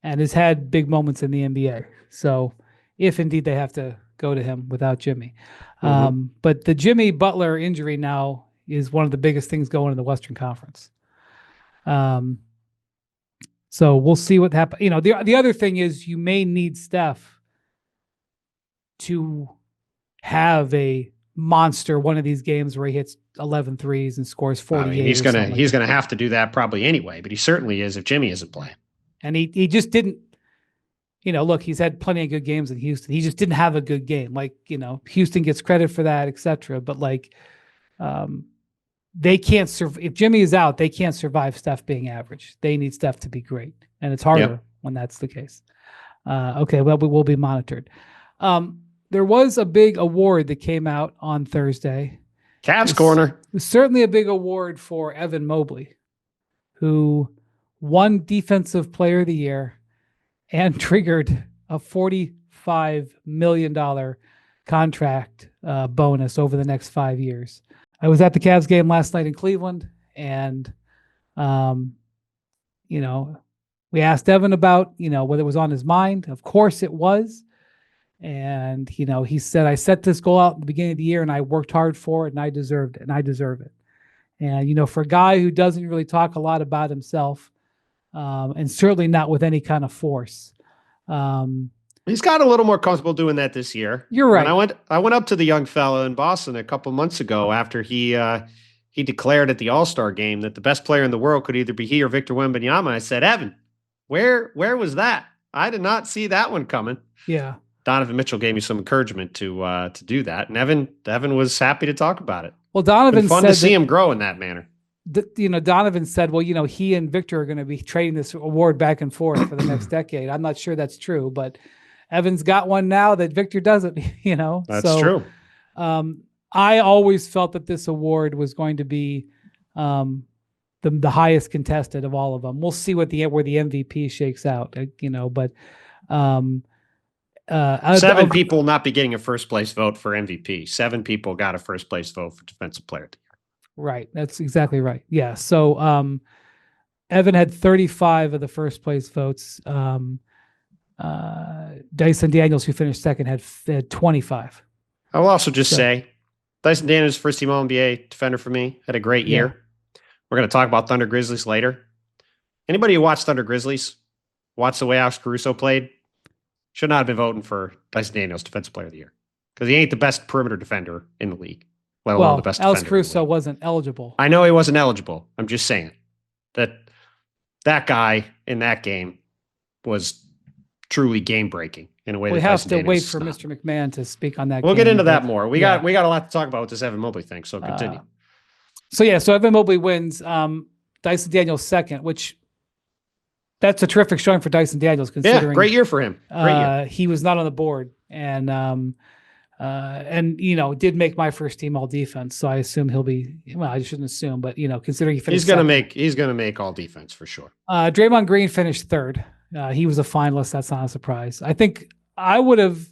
B: and has had big moments in the NBA. So if indeed they have to go to him without Jimmy. But the Jimmy Butler injury now is one of the biggest things going in the Western Conference. So we'll see what happens. You know, the other thing is you may need Steph to have a monster one of these games where he hits 11 threes and scores 48.
A: I mean, he's gonna have to do that probably anyway, but he certainly is if Jimmy isn't playing.
B: And he just didn't. You know, look, he's had plenty of good games in Houston. He just didn't have a good game. Like, you know, Houston gets credit for that, etc. But like, they can't survive if Jimmy is out. They can't survive Steph being average. They need Steph to be great, and it's harder when that's the case. Okay, well, we will be monitored. There was a big award that came out on Thursday.
A: Cavs Corner.
B: It was certainly a big award for Evan Mobley, who won Defensive Player of the Year and triggered a $45 million contract bonus over the next 5 years. I was at the Cavs game last night in Cleveland, and, you know, we asked Evan about, you know, whether it was on his mind. Of course it was. And, you know, he said, I set this goal out at the beginning of the year and I worked hard for it and I deserved it and I deserve it. And, you know, for a guy who doesn't really talk a lot about himself, and certainly not with any kind of force.
A: He's got a little more comfortable doing that this year.
B: You're right.
A: And I went up to the young fella in Boston a couple months ago after he declared at the All-Star game that the best player in the world could either be he or Victor Wembanyama. I said, Evan, where was that? I did not see that one coming.
B: Yeah.
A: Donovan Mitchell gave me some encouragement to do that, and Evan was happy to talk about it.
B: Well, Donovan
A: fun
B: said
A: to see him grow in that manner.
B: You know, Donovan said, well, you know, he and Victor are going to be trading this award back and forth for the next decade. I'm not sure that's true, but Evan's got one now that Victor doesn't, you know.
A: That's true.
B: I always felt that this award was going to be the highest contested of all of them. We'll see where the MVP shakes out, you know, but
A: 7 people will not be getting a first place vote for MVP. 7 people got a first place vote for Defensive Player of the Year.
B: Right. That's exactly right. Yeah. So Evan had 35 of the first place votes. Dyson Daniels, who finished second, had 25.
A: I will also just say Dyson Daniels, first team All-NBA defender for me, had a great year. Yeah. We're going to talk about Thunder Grizzlies later. Anybody who watched Thunder Grizzlies, watched the way Alex Caruso played, should not have been voting for Dyson Daniels Defensive Player of the Year because he ain't the best perimeter defender in the league. Let alone the best
B: Alex Caruso wasn't eligible.
A: I know he wasn't eligible. I'm just saying that guy in that game was truly game breaking in a way.
B: We
A: that
B: have to wait for Mr. MacMahon to speak on that.
A: We'll get into that more. We got a lot to talk about with this Evan Mobley thing. So continue.
B: So Evan Mobley wins. Dyson Daniels second, which that's a terrific showing for Dyson Daniels. Considering
A: great year for him. Great year.
B: He was not on the board and you know, did make my first team all defense. So I assume he'll be, well, I shouldn't assume, but you know, considering he finished
A: he's going to make all defense for sure.
B: Draymond Green finished third. He was a finalist. That's not a surprise. I think I was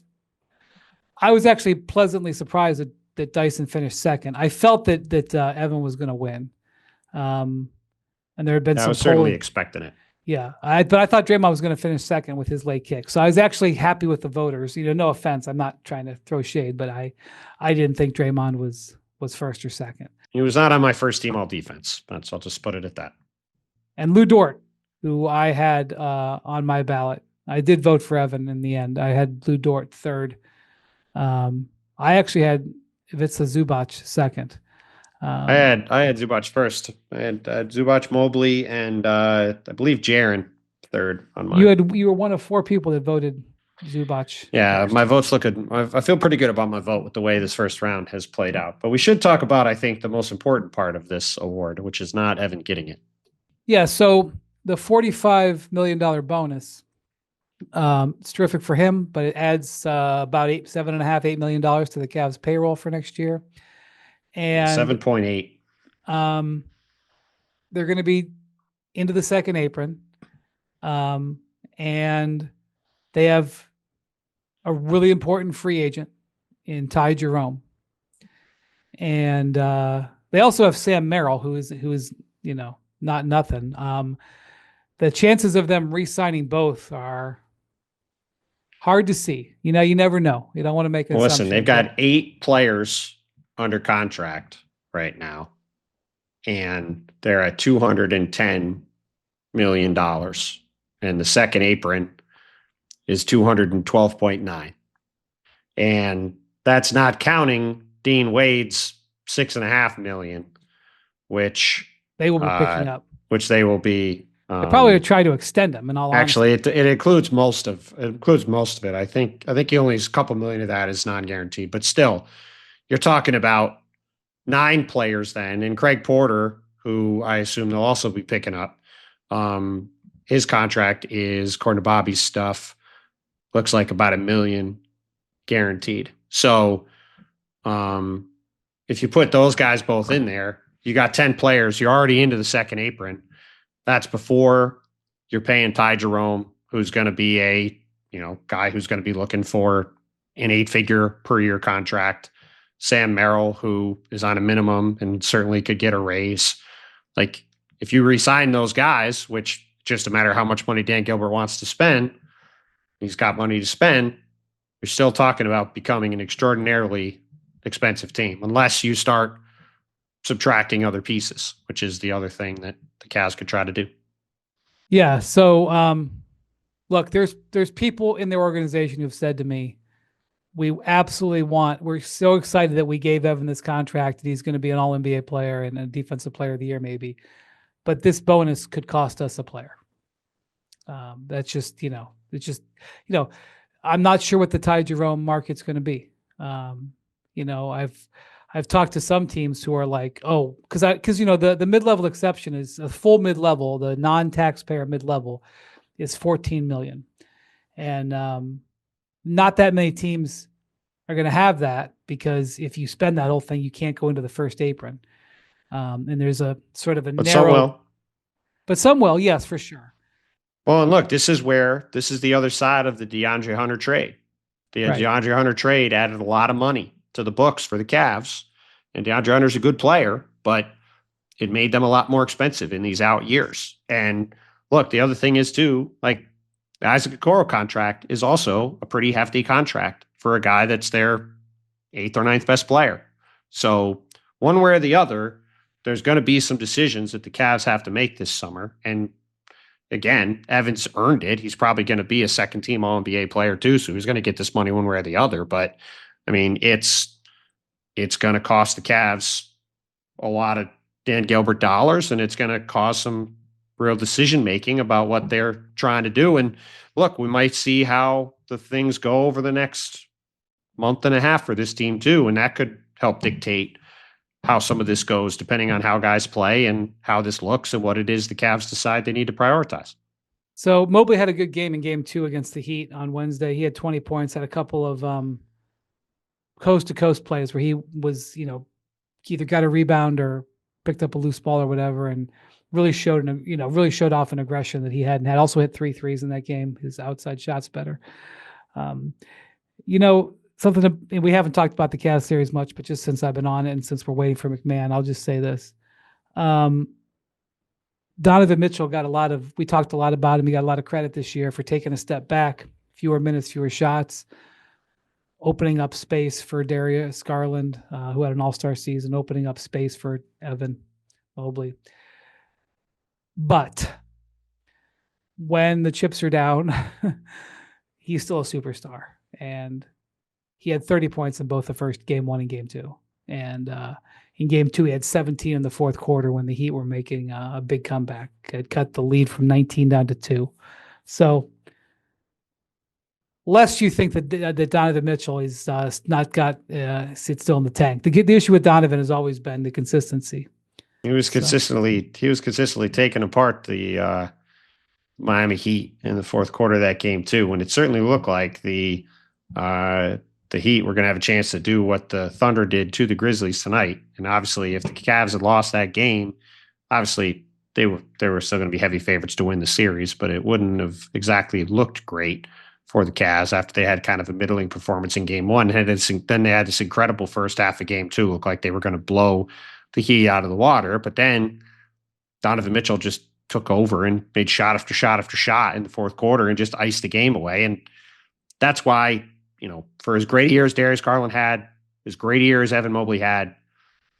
B: actually pleasantly surprised that Dyson finished second. I felt that Evan was going to win. And there had been some
A: I was certainly expecting it.
B: Yeah, but I thought Draymond was going to finish second with his late kick. So I was actually happy with the voters. You know, no offense, I'm not trying to throw shade, but I didn't think Draymond was first or second.
A: He was not on my first team all defense. So I'll just put it at that.
B: And Lou Dort, who I had on my ballot, I did vote for Evan in the end. I had Lou Dort third. I actually had Ivica Zubac second.
A: I had Zubac first. I had Zubac, Mobley, and I believe Jaren third on mine.
B: You were one of 4 people that voted Zubac.
A: Yeah, my votes look good. I feel pretty good about my vote with the way this first round has played out. But we should talk about, I think, the most important part of this award, which is not Evan getting it.
B: Yeah, so the $45 million bonus, it's terrific for him, but it adds about $7.5–8 million to the Cavs payroll for next year. And
A: 7.8.
B: They're going to be into the second apron. And they have a really important free agent in Ty Jerome. And They also have Sam Merrill, who is not nothing. The chances of them re-signing both are hard to see. You never know. You don't want to make an assumption.
A: Listen, they've got 8 players under contract right now, and they're at $210 million. And the second apron is 212.9. And that's not counting Dean Wade's $6.5 million, which
B: they will be picking up.
A: Which they will be.
B: They probably try to extend them. In all
A: actually,
B: honesty.
A: it includes most of it. I think he only has a couple million of that is non-guaranteed, but still, you're talking about 9 players then, and Craig Porter, who I assume they'll also be picking up. His contract is, according to Bobby's stuff, looks like about $1 million guaranteed. So, if you put those guys both in there, you got 10 players. You're already into the second apron. That's before you're paying Ty Jerome, who's going to be a guy who's going to be looking for an 8-figure per year contract. Sam Merrill, who is on a minimum and certainly could get a raise. Like, if you re-sign those guys, which just a matter of how much money Dan Gilbert wants to spend, he's got money to spend, you're still talking about becoming an extraordinarily expensive team, unless you start subtracting other pieces, which is the other thing that the Cavs could try to do.
B: Yeah. So, look, there's people in their organization who've said to me, we're so excited that we gave Evan this contract that he's going to be an all-NBA player and a defensive player of the year, maybe, but this bonus could cost us a player. That's just, I'm not sure what the Ty Jerome market's going to be. I've talked to some teams who are like, oh, because the mid-level exception is a full mid-level. The non-taxpayer mid-level is $14 million, and not that many teams are going to have that, because if you spend that whole thing, you can't go into the first apron. And there's a sort of a narrow, but some will, yes, for sure.
A: Well, and look, this is the other side of the DeAndre Hunter trade. The DeAndre Hunter trade added a lot of money to the books for the Cavs, and DeAndre Hunter's a good player, but it made them a lot more expensive in these out years. And look, the other thing is too, like, the Isaac Okoro contract is also a pretty hefty contract for a guy that's their 8th or 9th best player. So one way or the other, there's going to be some decisions that the Cavs have to make this summer. And again, Evans earned it. He's probably going to be a second-team All-NBA player too, so he's going to get this money one way or the other. But I mean, it's going to cost the Cavs a lot of Dan Gilbert dollars, and it's going to cause some real decision-making about what they're trying to do. And look, we might see how the things go over the next month and a half for this team too, and that could help dictate how some of this goes, depending on how guys play and how this looks and what it is the Cavs decide they need to prioritize.
B: So Mobley had a good game in game 2 against the Heat on Wednesday. He had 20 points, had a couple of coast-to-coast plays where he was, either got a rebound or picked up a loose ball or whatever, and really showed off an aggression that he hadn't had. Also hit 3 threes in that game. His outside shots better. Something we haven't talked about the Cavs series much, but just since I've been on it and since we're waiting for MacMahon, I'll just say this. Donovan Mitchell we talked a lot about him. He got a lot of credit this year for taking a step back, fewer minutes, fewer shots, opening up space for Darius Garland, who had an all-star season, opening up space for Evan Mobley. But when the chips are down, he's still a superstar. And he had 30 points in both the first game 1 and game 2. And in game 2, he had 17 in the fourth quarter when the Heat were making a big comeback. It cut the lead from 19 down to 2. So lest you think that Donovan Mitchell is not got it's still in the tank. The issue with Donovan has always been the consistency.
A: He was consistently taking apart the Miami Heat in the fourth quarter of that game too, when it certainly looked like the Heat were going to have a chance to do what the Thunder did to the Grizzlies tonight. And obviously, if the Cavs had lost that game, obviously they were still going to be heavy favorites to win the series, but it wouldn't have exactly looked great for the Cavs after they had kind of a middling performance in game 1. And then they had this incredible first half of game 2. Looked like they were going to blow the Heat out of the water. But then Donovan Mitchell just took over and made shot after shot after shot in the fourth quarter and just iced the game away. And that's why, for as great a year as Darius Garland had, as great a year as Evan Mobley had,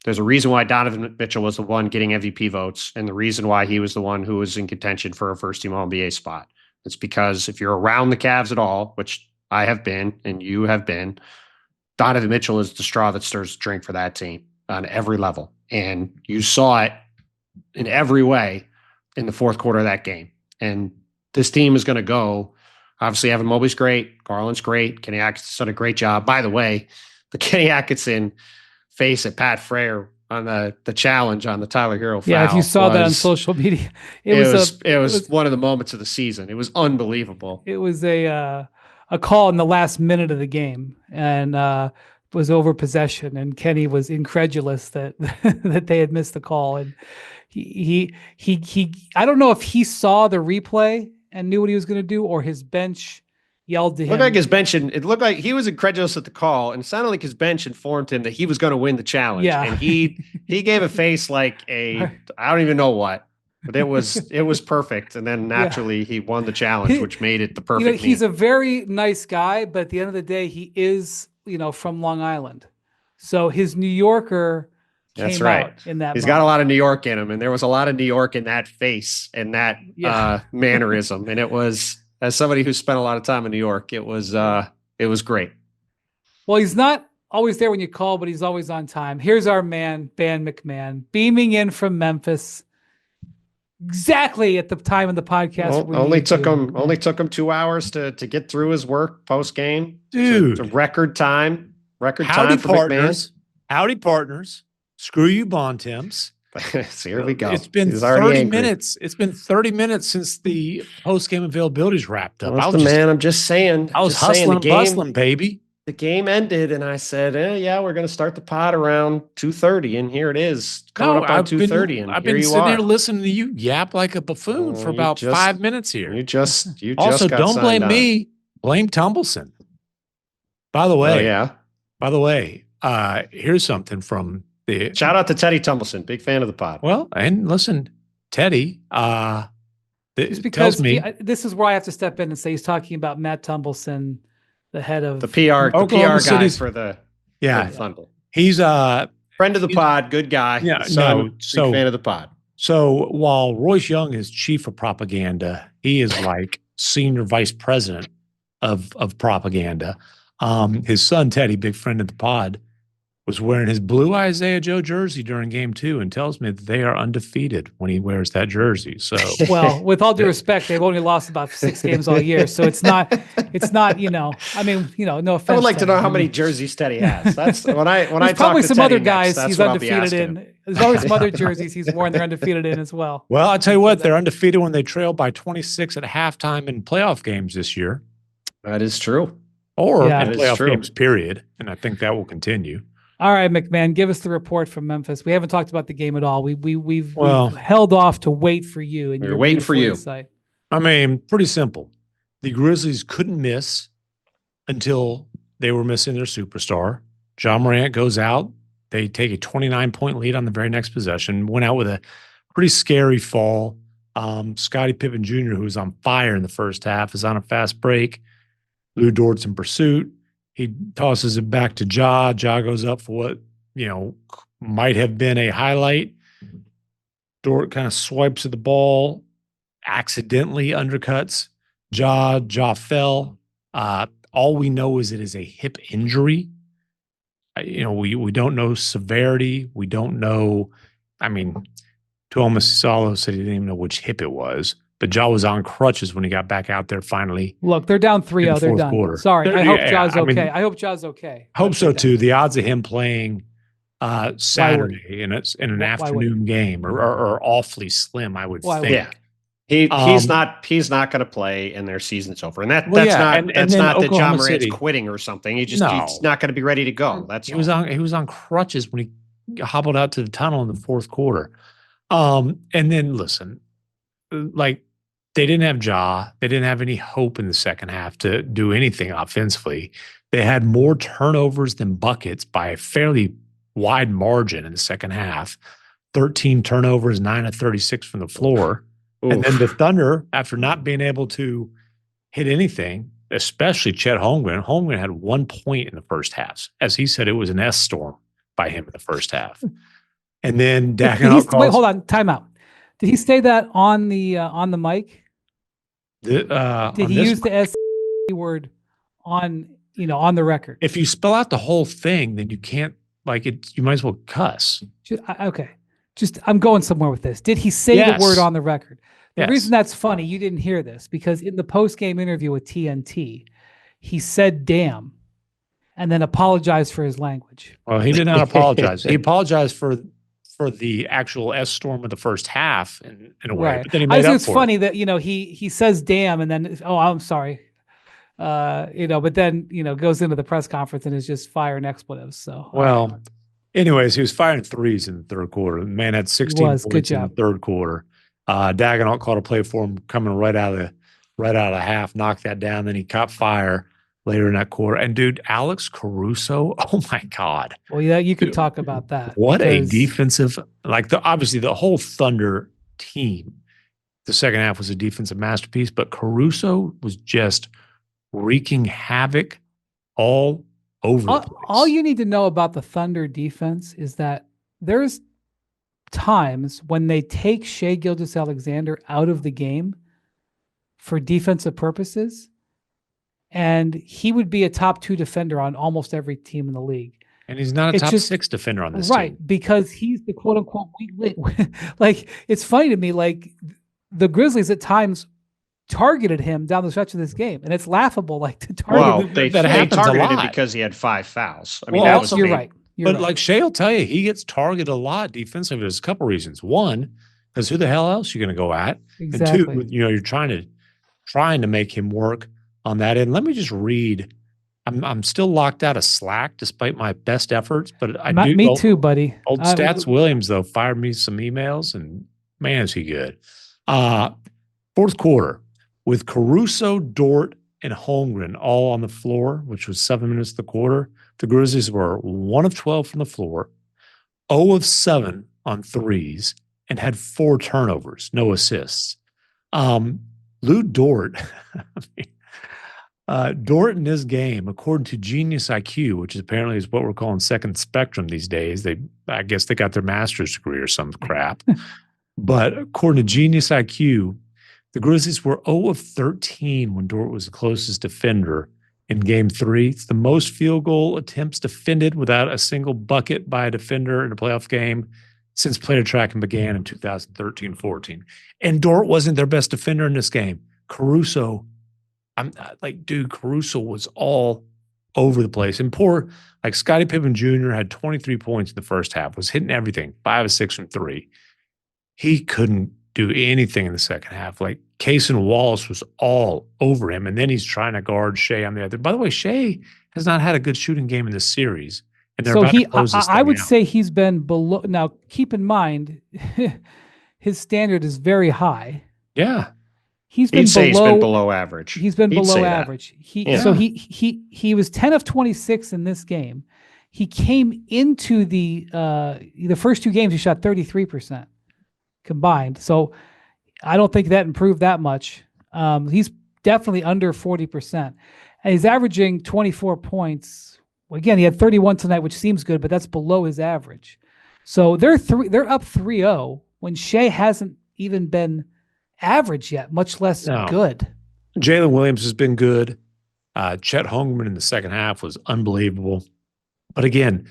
A: there's a reason why Donovan Mitchell was the one getting MVP votes, and the reason why he was the one who was in contention for a first-team All-NBA spot. It's because if you're around the Cavs at all, which I have been and you have been, Donovan Mitchell is the straw that stirs the drink for that team on every level. And you saw it in every way in the fourth quarter of that game. And this team is going to go. Obviously, Evan Mobley's great. Garland's great. Kenny Atkinson's done a great job. By the way, the Kenny Atkinson face at Pat Frayer on the challenge on the Tyler Hero foul.
B: Yeah, if you saw that on social media,
A: it was one of the moments of the season. It was unbelievable.
B: It was a call in the last minute of the game, and was over possession, and Kenny was incredulous that that they had missed the call, and he I don't know if he saw the replay and knew what he was going to do, or his bench yelled to him.
A: It looked like he was incredulous at the call, and it sounded like his bench informed him that he was going to win the challenge.
B: Yeah.
A: And he gave a face like I don't even know what, but it was perfect. And then naturally he won the challenge, which made it the perfect.
B: He's a very nice guy, but at the end of the day, he is, from Long Island. So his New Yorker came out in that.
A: He's got a lot of New York in him, and there was a lot of New York in that face and that mannerism. And it was, as somebody who spent a lot of time in New York, it was great.
B: Well, he's not always there when you call, but he's always on time. Here's our man, Van MacMahon, beaming in from Memphis. Exactly at the time of the podcast.
A: Only took him 2 hours to get through his work post game.
C: Dude,
A: it's a record time.
C: Howdy,
A: time for
C: partners. Howdy, partners. Screw you, Bontemps.
A: So here we go.
C: It's been 30 minutes. It's been 30 minutes since the post-game availability's wrapped up.
A: I'm just saying.
C: I was hustling and bustling, baby.
A: The game ended, and I said, we're going to start the pod around 2:30, and here it is, coming up on 2:30, and
C: I've been sitting here listening to you yap like a buffoon for about 5 minutes here.
A: You just
C: also
A: got
C: don't blame
A: on.
C: me. Blame Tumbleson. By the way, here's something from the
A: shout out to Teddy Tumbleson, big fan of the pod.
C: Well, and listen, Teddy,
B: it's because this is where I have to step in and say he's talking about Matt Tumbleson, the head of
A: the PR guy for the Thunder.
C: He's
A: friend of the pod, good guy.
C: Yeah,
A: big fan of the pod.
C: So while Royce Young is chief of propaganda, he is like senior vice president of propaganda. His son Teddy, big friend of the pod, was wearing his blue Isaiah Joe jersey during game 2 and tells me that they are undefeated when he wears that jersey. So,
B: well, with all due respect, they've only lost about 6 games all year. So it's not, no offense.
A: I would like to know how many jerseys Teddy has. That's when I
B: probably
A: talk to
B: some
A: Teddy
B: other guys
A: next,
B: he's undefeated in. There's always some other jerseys he's worn they're undefeated in as well.
C: Well, I'll tell you what, they're undefeated when they trail by 26 at halftime in playoff games this year.
A: That is true.
C: Or in playoff games, period. And I think that will continue.
B: All right, MacMahon, give us the report from Memphis. We haven't talked about the game at all. We've held off to wait for you. And
A: we're waiting for you.
B: Insight.
C: I mean, pretty simple. The Grizzlies couldn't miss until they were missing their superstar. Ja Morant goes out. They take a 29-point lead on the very next possession. Went out with a pretty scary fall. Scottie Pippen Jr., who was on fire in the first half, is on a fast break. Lou Dort's in pursuit. He tosses it back to Ja. Ja goes up for what, might have been a highlight. Dort kind of swipes at the ball, accidentally undercuts Ja. Ja fell. All we know is it is a hip injury. We don't know severity. We don't know. I mean, Tuomo Salo said he didn't even know which hip it was. But Ja was on crutches when he got back out there finally.
B: Look, they're down 3-0. They're done.
C: Quarter.
B: Sorry. I hope Ja's okay. I hope Ja's okay.
C: Hope so too. The odds of him playing Saturday in an afternoon game are awfully slim, I would think.
A: Yeah. He's not going to play and their season's over. And that's not that Ja Morant's quitting or something. He's not going to be ready to go.
C: He was on crutches when he hobbled out to the tunnel in the fourth quarter. And then listen, they didn't have Ja. They didn't have any hope in the second half to do anything offensively. They had more turnovers than buckets by a fairly wide margin in the second half. 13 turnovers, 9 of 36 from the floor.
A: Oof.
C: And then the Thunder, after not being able to hit anything, especially Chet Holmgren. Holmgren had 1 point in the first half. As he said, it was an S storm by him in the first half. And then Dagenhart calls.
B: Wait, hold on, timeout. Did he say that on the mic?
C: Did
B: he use the S word on the record?
C: If you spell out the whole thing, then you can't you might as well cuss.
B: Okay. I'm going somewhere with this. Did he say the word on the record? The reason that's funny, you didn't hear this, because in the post-game interview with TNT, he said damn and then apologized for his language.
C: Well, he did not apologize. He apologized for the actual S storm of the first half in a way.
B: Right.
C: But then he made up
B: it's
C: for
B: funny
C: it.
B: that, he says damn and then, I'm sorry. But then, goes into the press conference and is just firing expletives. So,
C: well, anyways, he was firing threes in the third quarter. The man had 16 points in the third quarter. Dagenhart called a play for him coming right out of the half, knocked that down. Then he caught fire later in that quarter. And dude, Alex Caruso, oh my God.
B: Well, yeah, you could talk about that.
C: What a defensive, obviously the whole Thunder team, the second half was a defensive masterpiece, but Caruso was just wreaking havoc all over the place.
B: All you need to know about the Thunder defense is that there's times when they take Shai Gilgeous-Alexander out of the game for defensive purposes, and he would be a top 2 defender on almost every team in the league.
C: And he's not a top 6 defender on this team.
B: Right, because he's the quote-unquote weak link. It's funny to me, the Grizzlies at times targeted him down the stretch of this game, and it's laughable. To target.
A: Well, they targeted him because he had 5 fouls. I mean,
B: you're right.
C: But Shai will tell you, he gets targeted a lot defensively. There's a couple reasons. One, because who the hell else are you going to go at?
B: Exactly.
C: And 2, you're trying to make him work on that end. Let me just read. I'm still locked out of Slack despite my best efforts, but
B: Me too, buddy.
C: Old Stats Williams though fired me some emails, and man, is he good. Fourth quarter with Caruso, Dort, and Holmgren all on the floor, which was 7 minutes of the quarter. The Grizzlies were 1 of 12 from the floor, 0 of 7 on threes, and had 4 turnovers, no assists. Lou Dort, Dort in this game, according to Genius IQ, which apparently is what we're calling second spectrum these days. I guess they got their master's degree or some crap. But according to Genius IQ, the Grizzlies were 0 of 13 when Dort was the closest defender in Game 3. It's the most field goal attempts defended without a single bucket by a defender in a playoff game since player tracking began in 2013-14. And Dort wasn't their best defender in this game. Caruso, Caruso was all over the place. And poor, Scottie Pippen Jr. had 23 points in the first half, was hitting everything, 5 of 6 from 3. He couldn't do anything in the second half. Kaysen Wallace was all over him, and then he's trying to guard Shai on the other. By the way, Shai has not had a good shooting game in this series, and they're about to close this thing
B: I would
C: out.
B: say he's been below. Now, keep in mind, his standard is very high.
C: Yeah,
B: he's been
A: below average.
B: He's been below average. So he was 10 of 26 in this game. He came into the first 2 games, he shot 33% combined. So I don't think that improved that much. He's definitely under 40%. And he's averaging 24 points. Well, again, he had 31 tonight, which seems good, but that's below his average. So they're up 3-0 when Shai hasn't even been average yet, much less good.
C: Jalen Williams has been good. Chet Holmgren in the second half was unbelievable. But again,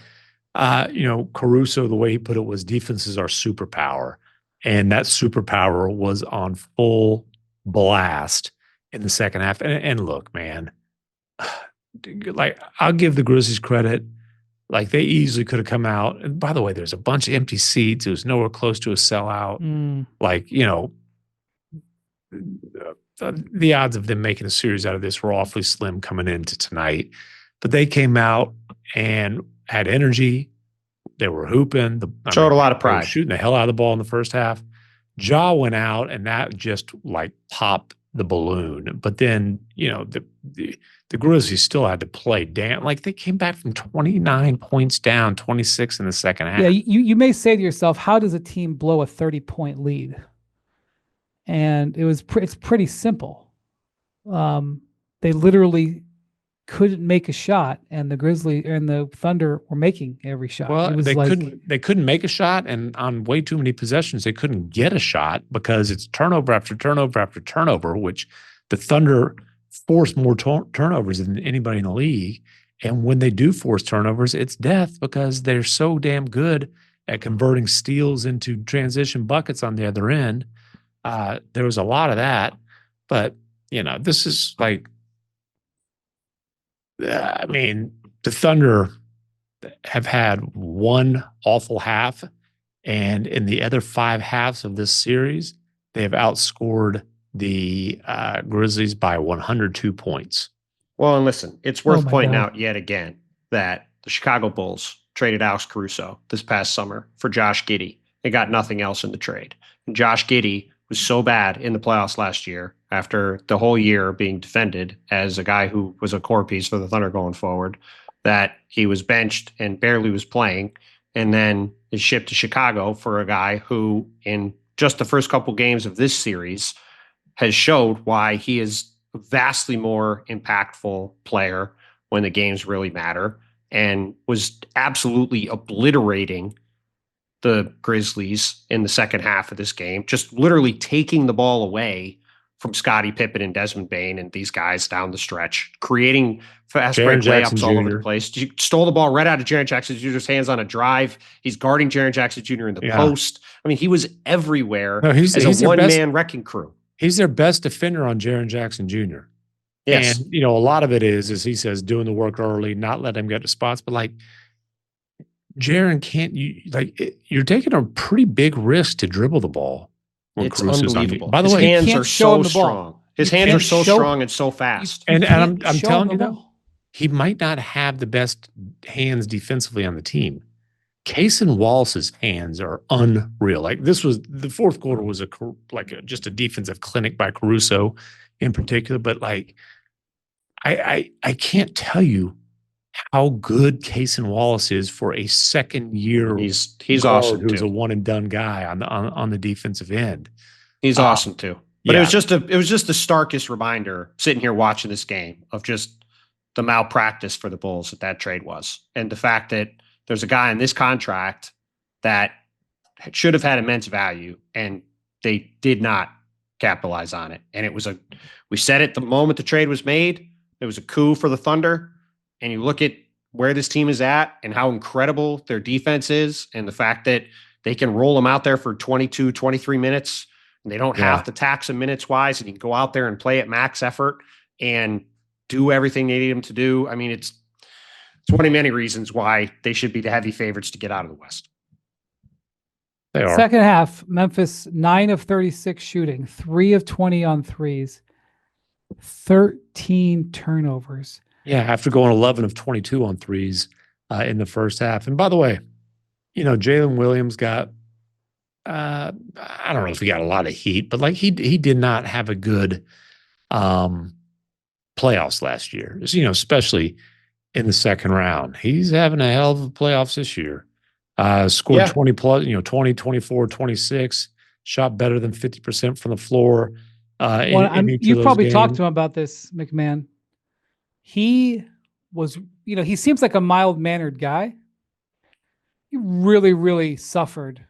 C: Caruso, the way he put it was defense is our superpower. And that superpower was on full blast in the second half. And look, man, I'll give the Grizzlies credit. They easily could have come out. And by the way, there's a bunch of empty seats. It was nowhere close to a sellout. The odds of them making a series out of this were awfully slim coming into tonight. But they came out and had energy. They were hooping.
A: Showed a lot of pride.
C: Shooting the hell out of the ball in the first half. Ja went out, and that just popped the balloon. But then, the Grizzlies still had to play damn. Like, they came back from 29 points down, 26 in the second half.
B: Yeah, you may say to yourself, how does a team blow a 30-point lead? And it's pretty simple. They literally couldn't make a shot, and the Grizzlies and the Thunder were making every shot.
C: Well,
B: it was
C: they couldn't make a shot, and on way too many possessions, they couldn't get a shot because it's turnover after turnover after turnover, which the Thunder force more turnovers than anybody in the league. And when they do force turnovers, it's death because they're so damn good at converting steals into transition buckets on the other end. There was a lot of that, but this is like, I mean, the Thunder have had one awful half, and in the other 5 halves of this series, they have outscored the Grizzlies by 102 points.
A: Well, and listen, it's worth pointing
B: God.
A: out yet again that the Chicago Bulls traded Alex Caruso this past summer for Josh Giddey. They got nothing else in the trade. And Josh Giddey was so bad in the playoffs last year after the whole year being defended as a guy who was a core piece for the Thunder going forward that he was benched and barely was playing, and then is shipped to Chicago for a guy who in just the first couple games of this series has showed why he is a vastly more impactful player when the games really matter, and was absolutely obliterating the Grizzlies in the second half of this game, just literally taking the ball away from Scottie Pippen and Desmond Bane and these guys down the stretch, creating fast break layups all over the place. You stole the ball right out of Jaren Jackson Jr.'s hands on a drive. He's guarding Jaren Jackson Jr. in the post. I mean, he was everywhere as a one-man wrecking crew.
C: He's their best defender on Jaren Jackson Jr.
A: Yes.
C: And, a lot of it is, as he says, doing the work early, not letting him get to spots. But, like, Jaren can't, you're taking a pretty big risk to dribble the ball.
A: It's unbelievable.
C: By the
A: way,
C: his
A: hands are so strong. His hands are so strong and so fast.
C: And I'm telling you though, he might not have the best hands defensively on the team. Cason Wallace's hands are unreal. Like, this was the fourth quarter was just a defensive clinic by Caruso in particular. But like, I can't tell you how good Cason Wallace is for a second year.
A: He's awesome.
C: Who's a one and done guy on the defensive end.
A: He's awesome too. But it was just the starkest reminder sitting here watching this game of just the malpractice for the Bulls that trade was, and the fact that there's a guy in this contract that should have had immense value and they did not capitalize on it. And we said it the moment the trade was made, it was a coup for the Thunder. And you look at where this team is at and how incredible their defense is, and the fact that they can roll them out there for 22, 23 minutes, and they don't have to tax them minutes wise, and you can go out there and play at max effort and do everything they need them to do. I mean, it's one of many reasons why they should be the heavy favorites to get out of the West.
C: They are.
B: Second half, Memphis 9 of 36 shooting, 3 of 20 on threes, 13 turnovers.
C: Yeah, after going 11 of 22 on threes in the first half. And by the way, Jalen Williams got, I don't know if he got a lot of heat, but like he did not have a good playoffs last year, especially in the second round. He's having a hell of a playoffs this year. Scored 20 plus, 20, 24, 26, shot better than 50% from the floor.
B: You probably talked to him about this, MacMahon. He was, he seems like a mild-mannered guy. He really, really suffered,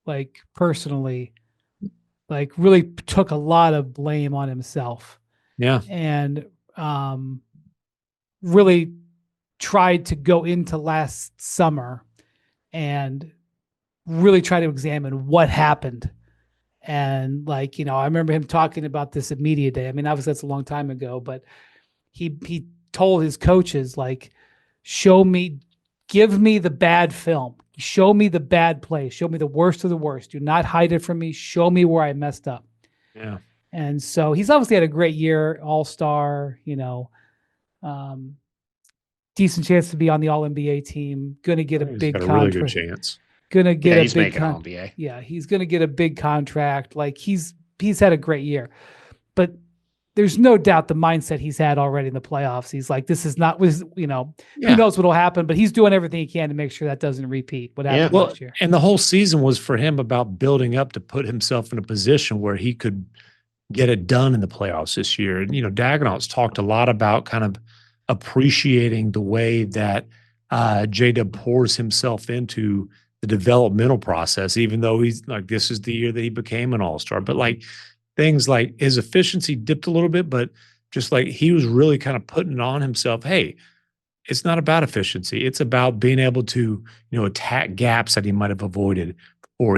B: like, personally, like, really took a lot of blame on himself.
C: Yeah.
B: And really tried to go into last summer and really try to examine what happened. And, like, I remember him talking about this at Media Day. I mean, obviously that's a long time ago, but he told his coaches, like, give me the bad film. Show me the bad play. Show me the worst of the worst. Do not hide it from me. Show me where I messed up.
C: Yeah.
B: And so he's obviously had a great year, all-star, decent chance to be on the All-NBA team. Going to get a big contract.
C: Really good chance.
B: Going to get
A: a big All-NBA.
B: Yeah, he's going to get a big contract. Like, he's had a great year. but there's no doubt the mindset he's had already in the playoffs. He's like, this is not, who knows what'll happen, but he's doing everything he can to make sure that doesn't repeat what happened last year.
C: And the whole season was for him about building up to put himself in a position where he could get it done in the playoffs this year. And, Dagnall's talked a lot about kind of appreciating the way that J-Dub pours himself into the developmental process, even though he's like, this is the year that he became an all-star. But like things like his efficiency dipped a little bit, but just like he was really kind of putting it on himself. Hey, it's not about efficiency. It's about being able to, attack gaps that he might have avoided or,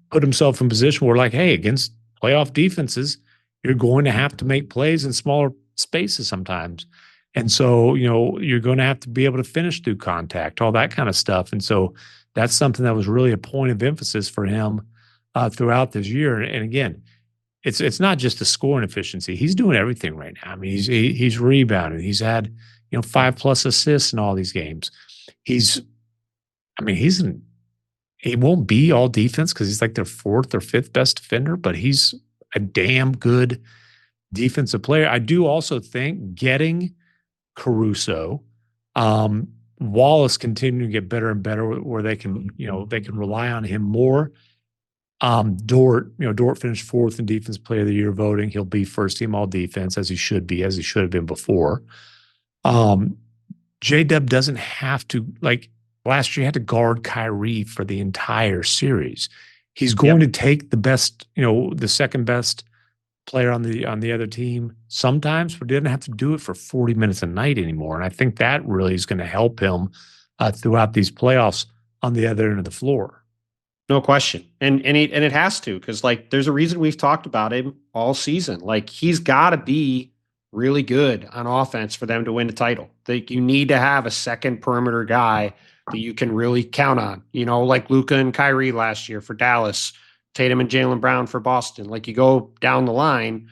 C: put himself in a position where like, hey, against playoff defenses, you're going to have to make plays in smaller spaces sometimes. And so, you're going to have to be able to finish through contact, all that kind of stuff. And so that's something that was really a point of emphasis for him throughout this year. And again, it's not just the scoring efficiency. He's doing everything right now. I mean, he's rebounding. He's had, 5+ assists in all these games. He won't be all defense because he's like their 4th or 5th best defender, but he's a damn good defensive player. I do also think getting Caruso, Wallace continuing to get better and better where they can, they can rely on him more. Dort finished 4th in defense player of the year voting. He'll be first team all defense as he should have been before. J-Dub doesn't have to, like last year, he had to guard Kyrie for the entire series. He's going to take the best, the second best player on the other team sometimes, but didn't have to do it for 40 minutes a night anymore. And I think that really is going to help him throughout these playoffs on the other end of the floor.
A: No question. And it has to, because like there's a reason we've talked about him all season. Like he's got to be really good on offense for them to win the title. You need to have a second perimeter guy that you can really count on, like Luka and Kyrie last year for Dallas, Tatum and Jaylen Brown for Boston. Like you go down the line,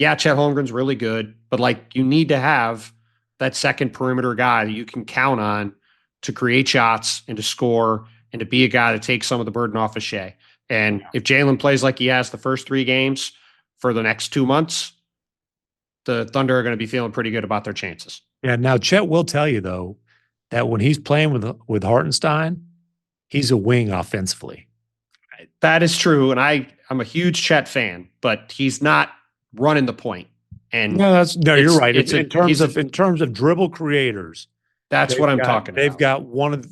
A: Chet Holmgren's really good, but like you need to have that second perimeter guy that you can count on to create shots and to score and to be a guy that takes some of the burden off of Shea. And if Jaylen plays like he has the first 3 games for the next 2 months, the Thunder are going to be feeling pretty good about their chances.
C: Yeah. Now, Chet will tell you, though, that when he's playing with Hartenstein, he's a wing offensively.
A: That is true. And I'm a huge Chet fan, but he's not running the point. And
C: you're right. In terms of dribble creators,
A: that's what I'm talking about.
C: They've got one of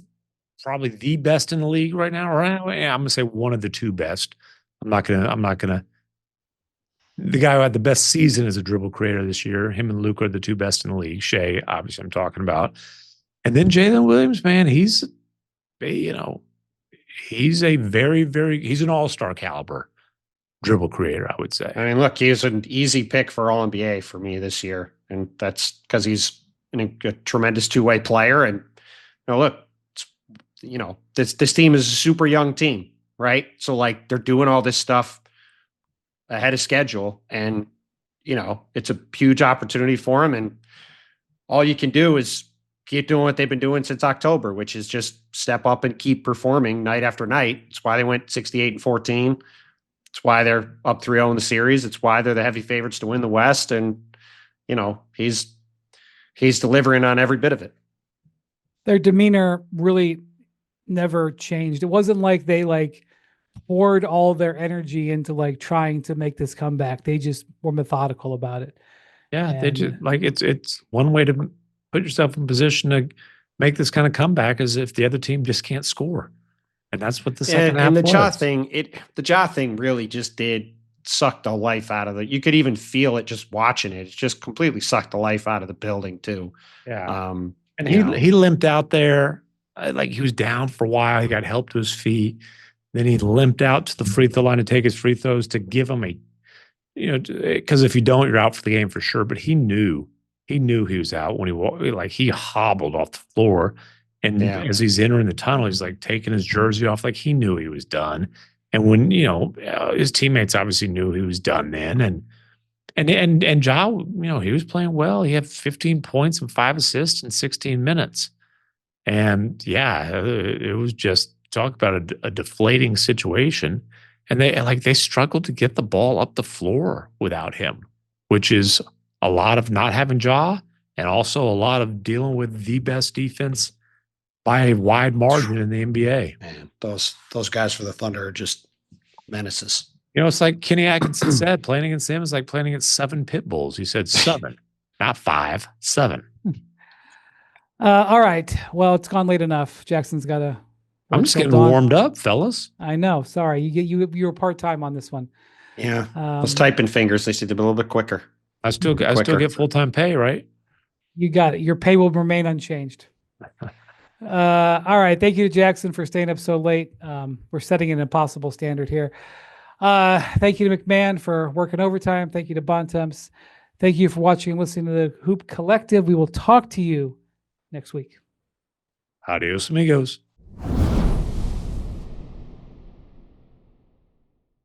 C: probably the best in the league right now. Right? I'm going to say one of the 2 best. I'm not gonna. The guy who had the best season as a dribble creator this year, him and Luka are the 2 best in the league. Shea, obviously, I'm talking about, and then Jalen Williams, man, he's a very, very, he's an all-star caliber dribble creator, I would say.
A: I mean, look, he's an easy pick for All NBA for me this year, and that's because he's a tremendous 2-way player. And look, this team is a super young team, right? So like they're doing all this stuff ahead of schedule, and it's a huge opportunity for them. And all you can do is keep doing what they've been doing since October, which is just step up and keep performing night after night. It's why they went 68-14. It's why they're up 3-0 in the series. It's why they're the heavy favorites to win the West. And he's delivering on every bit of it.
B: Their demeanor really never changed. It wasn't like they poured all their energy into trying to make this comeback. They just were methodical about it.
C: Yeah, they just it's one way to put yourself in position to make this kind of comeback is if the other team just can't score. And that's what the second half was.
A: The Ja thing really just did suck the life out of it. You could even feel it just watching it. It's just completely sucked the life out of the building too.
C: Yeah. And he limped out there. Like he was down for a while. He got help to his feet. Then he limped out to the free throw line to take his free throws to give him because if you don't, you're out for the game for sure. But he knew he was out when he hobbled off the floor. And as he's entering the tunnel, he's taking his jersey off. Like he knew he was done. And when, his teammates obviously knew he was done then. And Ja, he was playing well. He had 15 points and 5 assists in 16 minutes. And it was just talk about a deflating situation. And they struggled to get the ball up the floor without him, which is a lot of not having Ja and also a lot of dealing with the best defense by a wide margin in the NBA.
A: Man, those guys for the Thunder are just menaces.
C: It's like Kenny Atkinson said, playing against him is like playing against 7 pit bulls. He said 7, not 5, 7.
B: All right. Well, it's gone late enough. Jackson's got to.
C: I'm just getting warmed up, fellas.
B: I know. Sorry, you were part-time on this one.
A: Yeah, those typing fingers, they seem to be a little bit quicker.
C: I still get full-time pay, right?
B: You got it. Your pay will remain unchanged. All right. Thank you to Jackson for staying up so late. We're setting an impossible standard here. Thank you to MacMahon for working overtime. Thank you to Bontemps. Thank you for watching and listening to the Hoop Collective. We will talk to you next week.
C: Adios, amigos.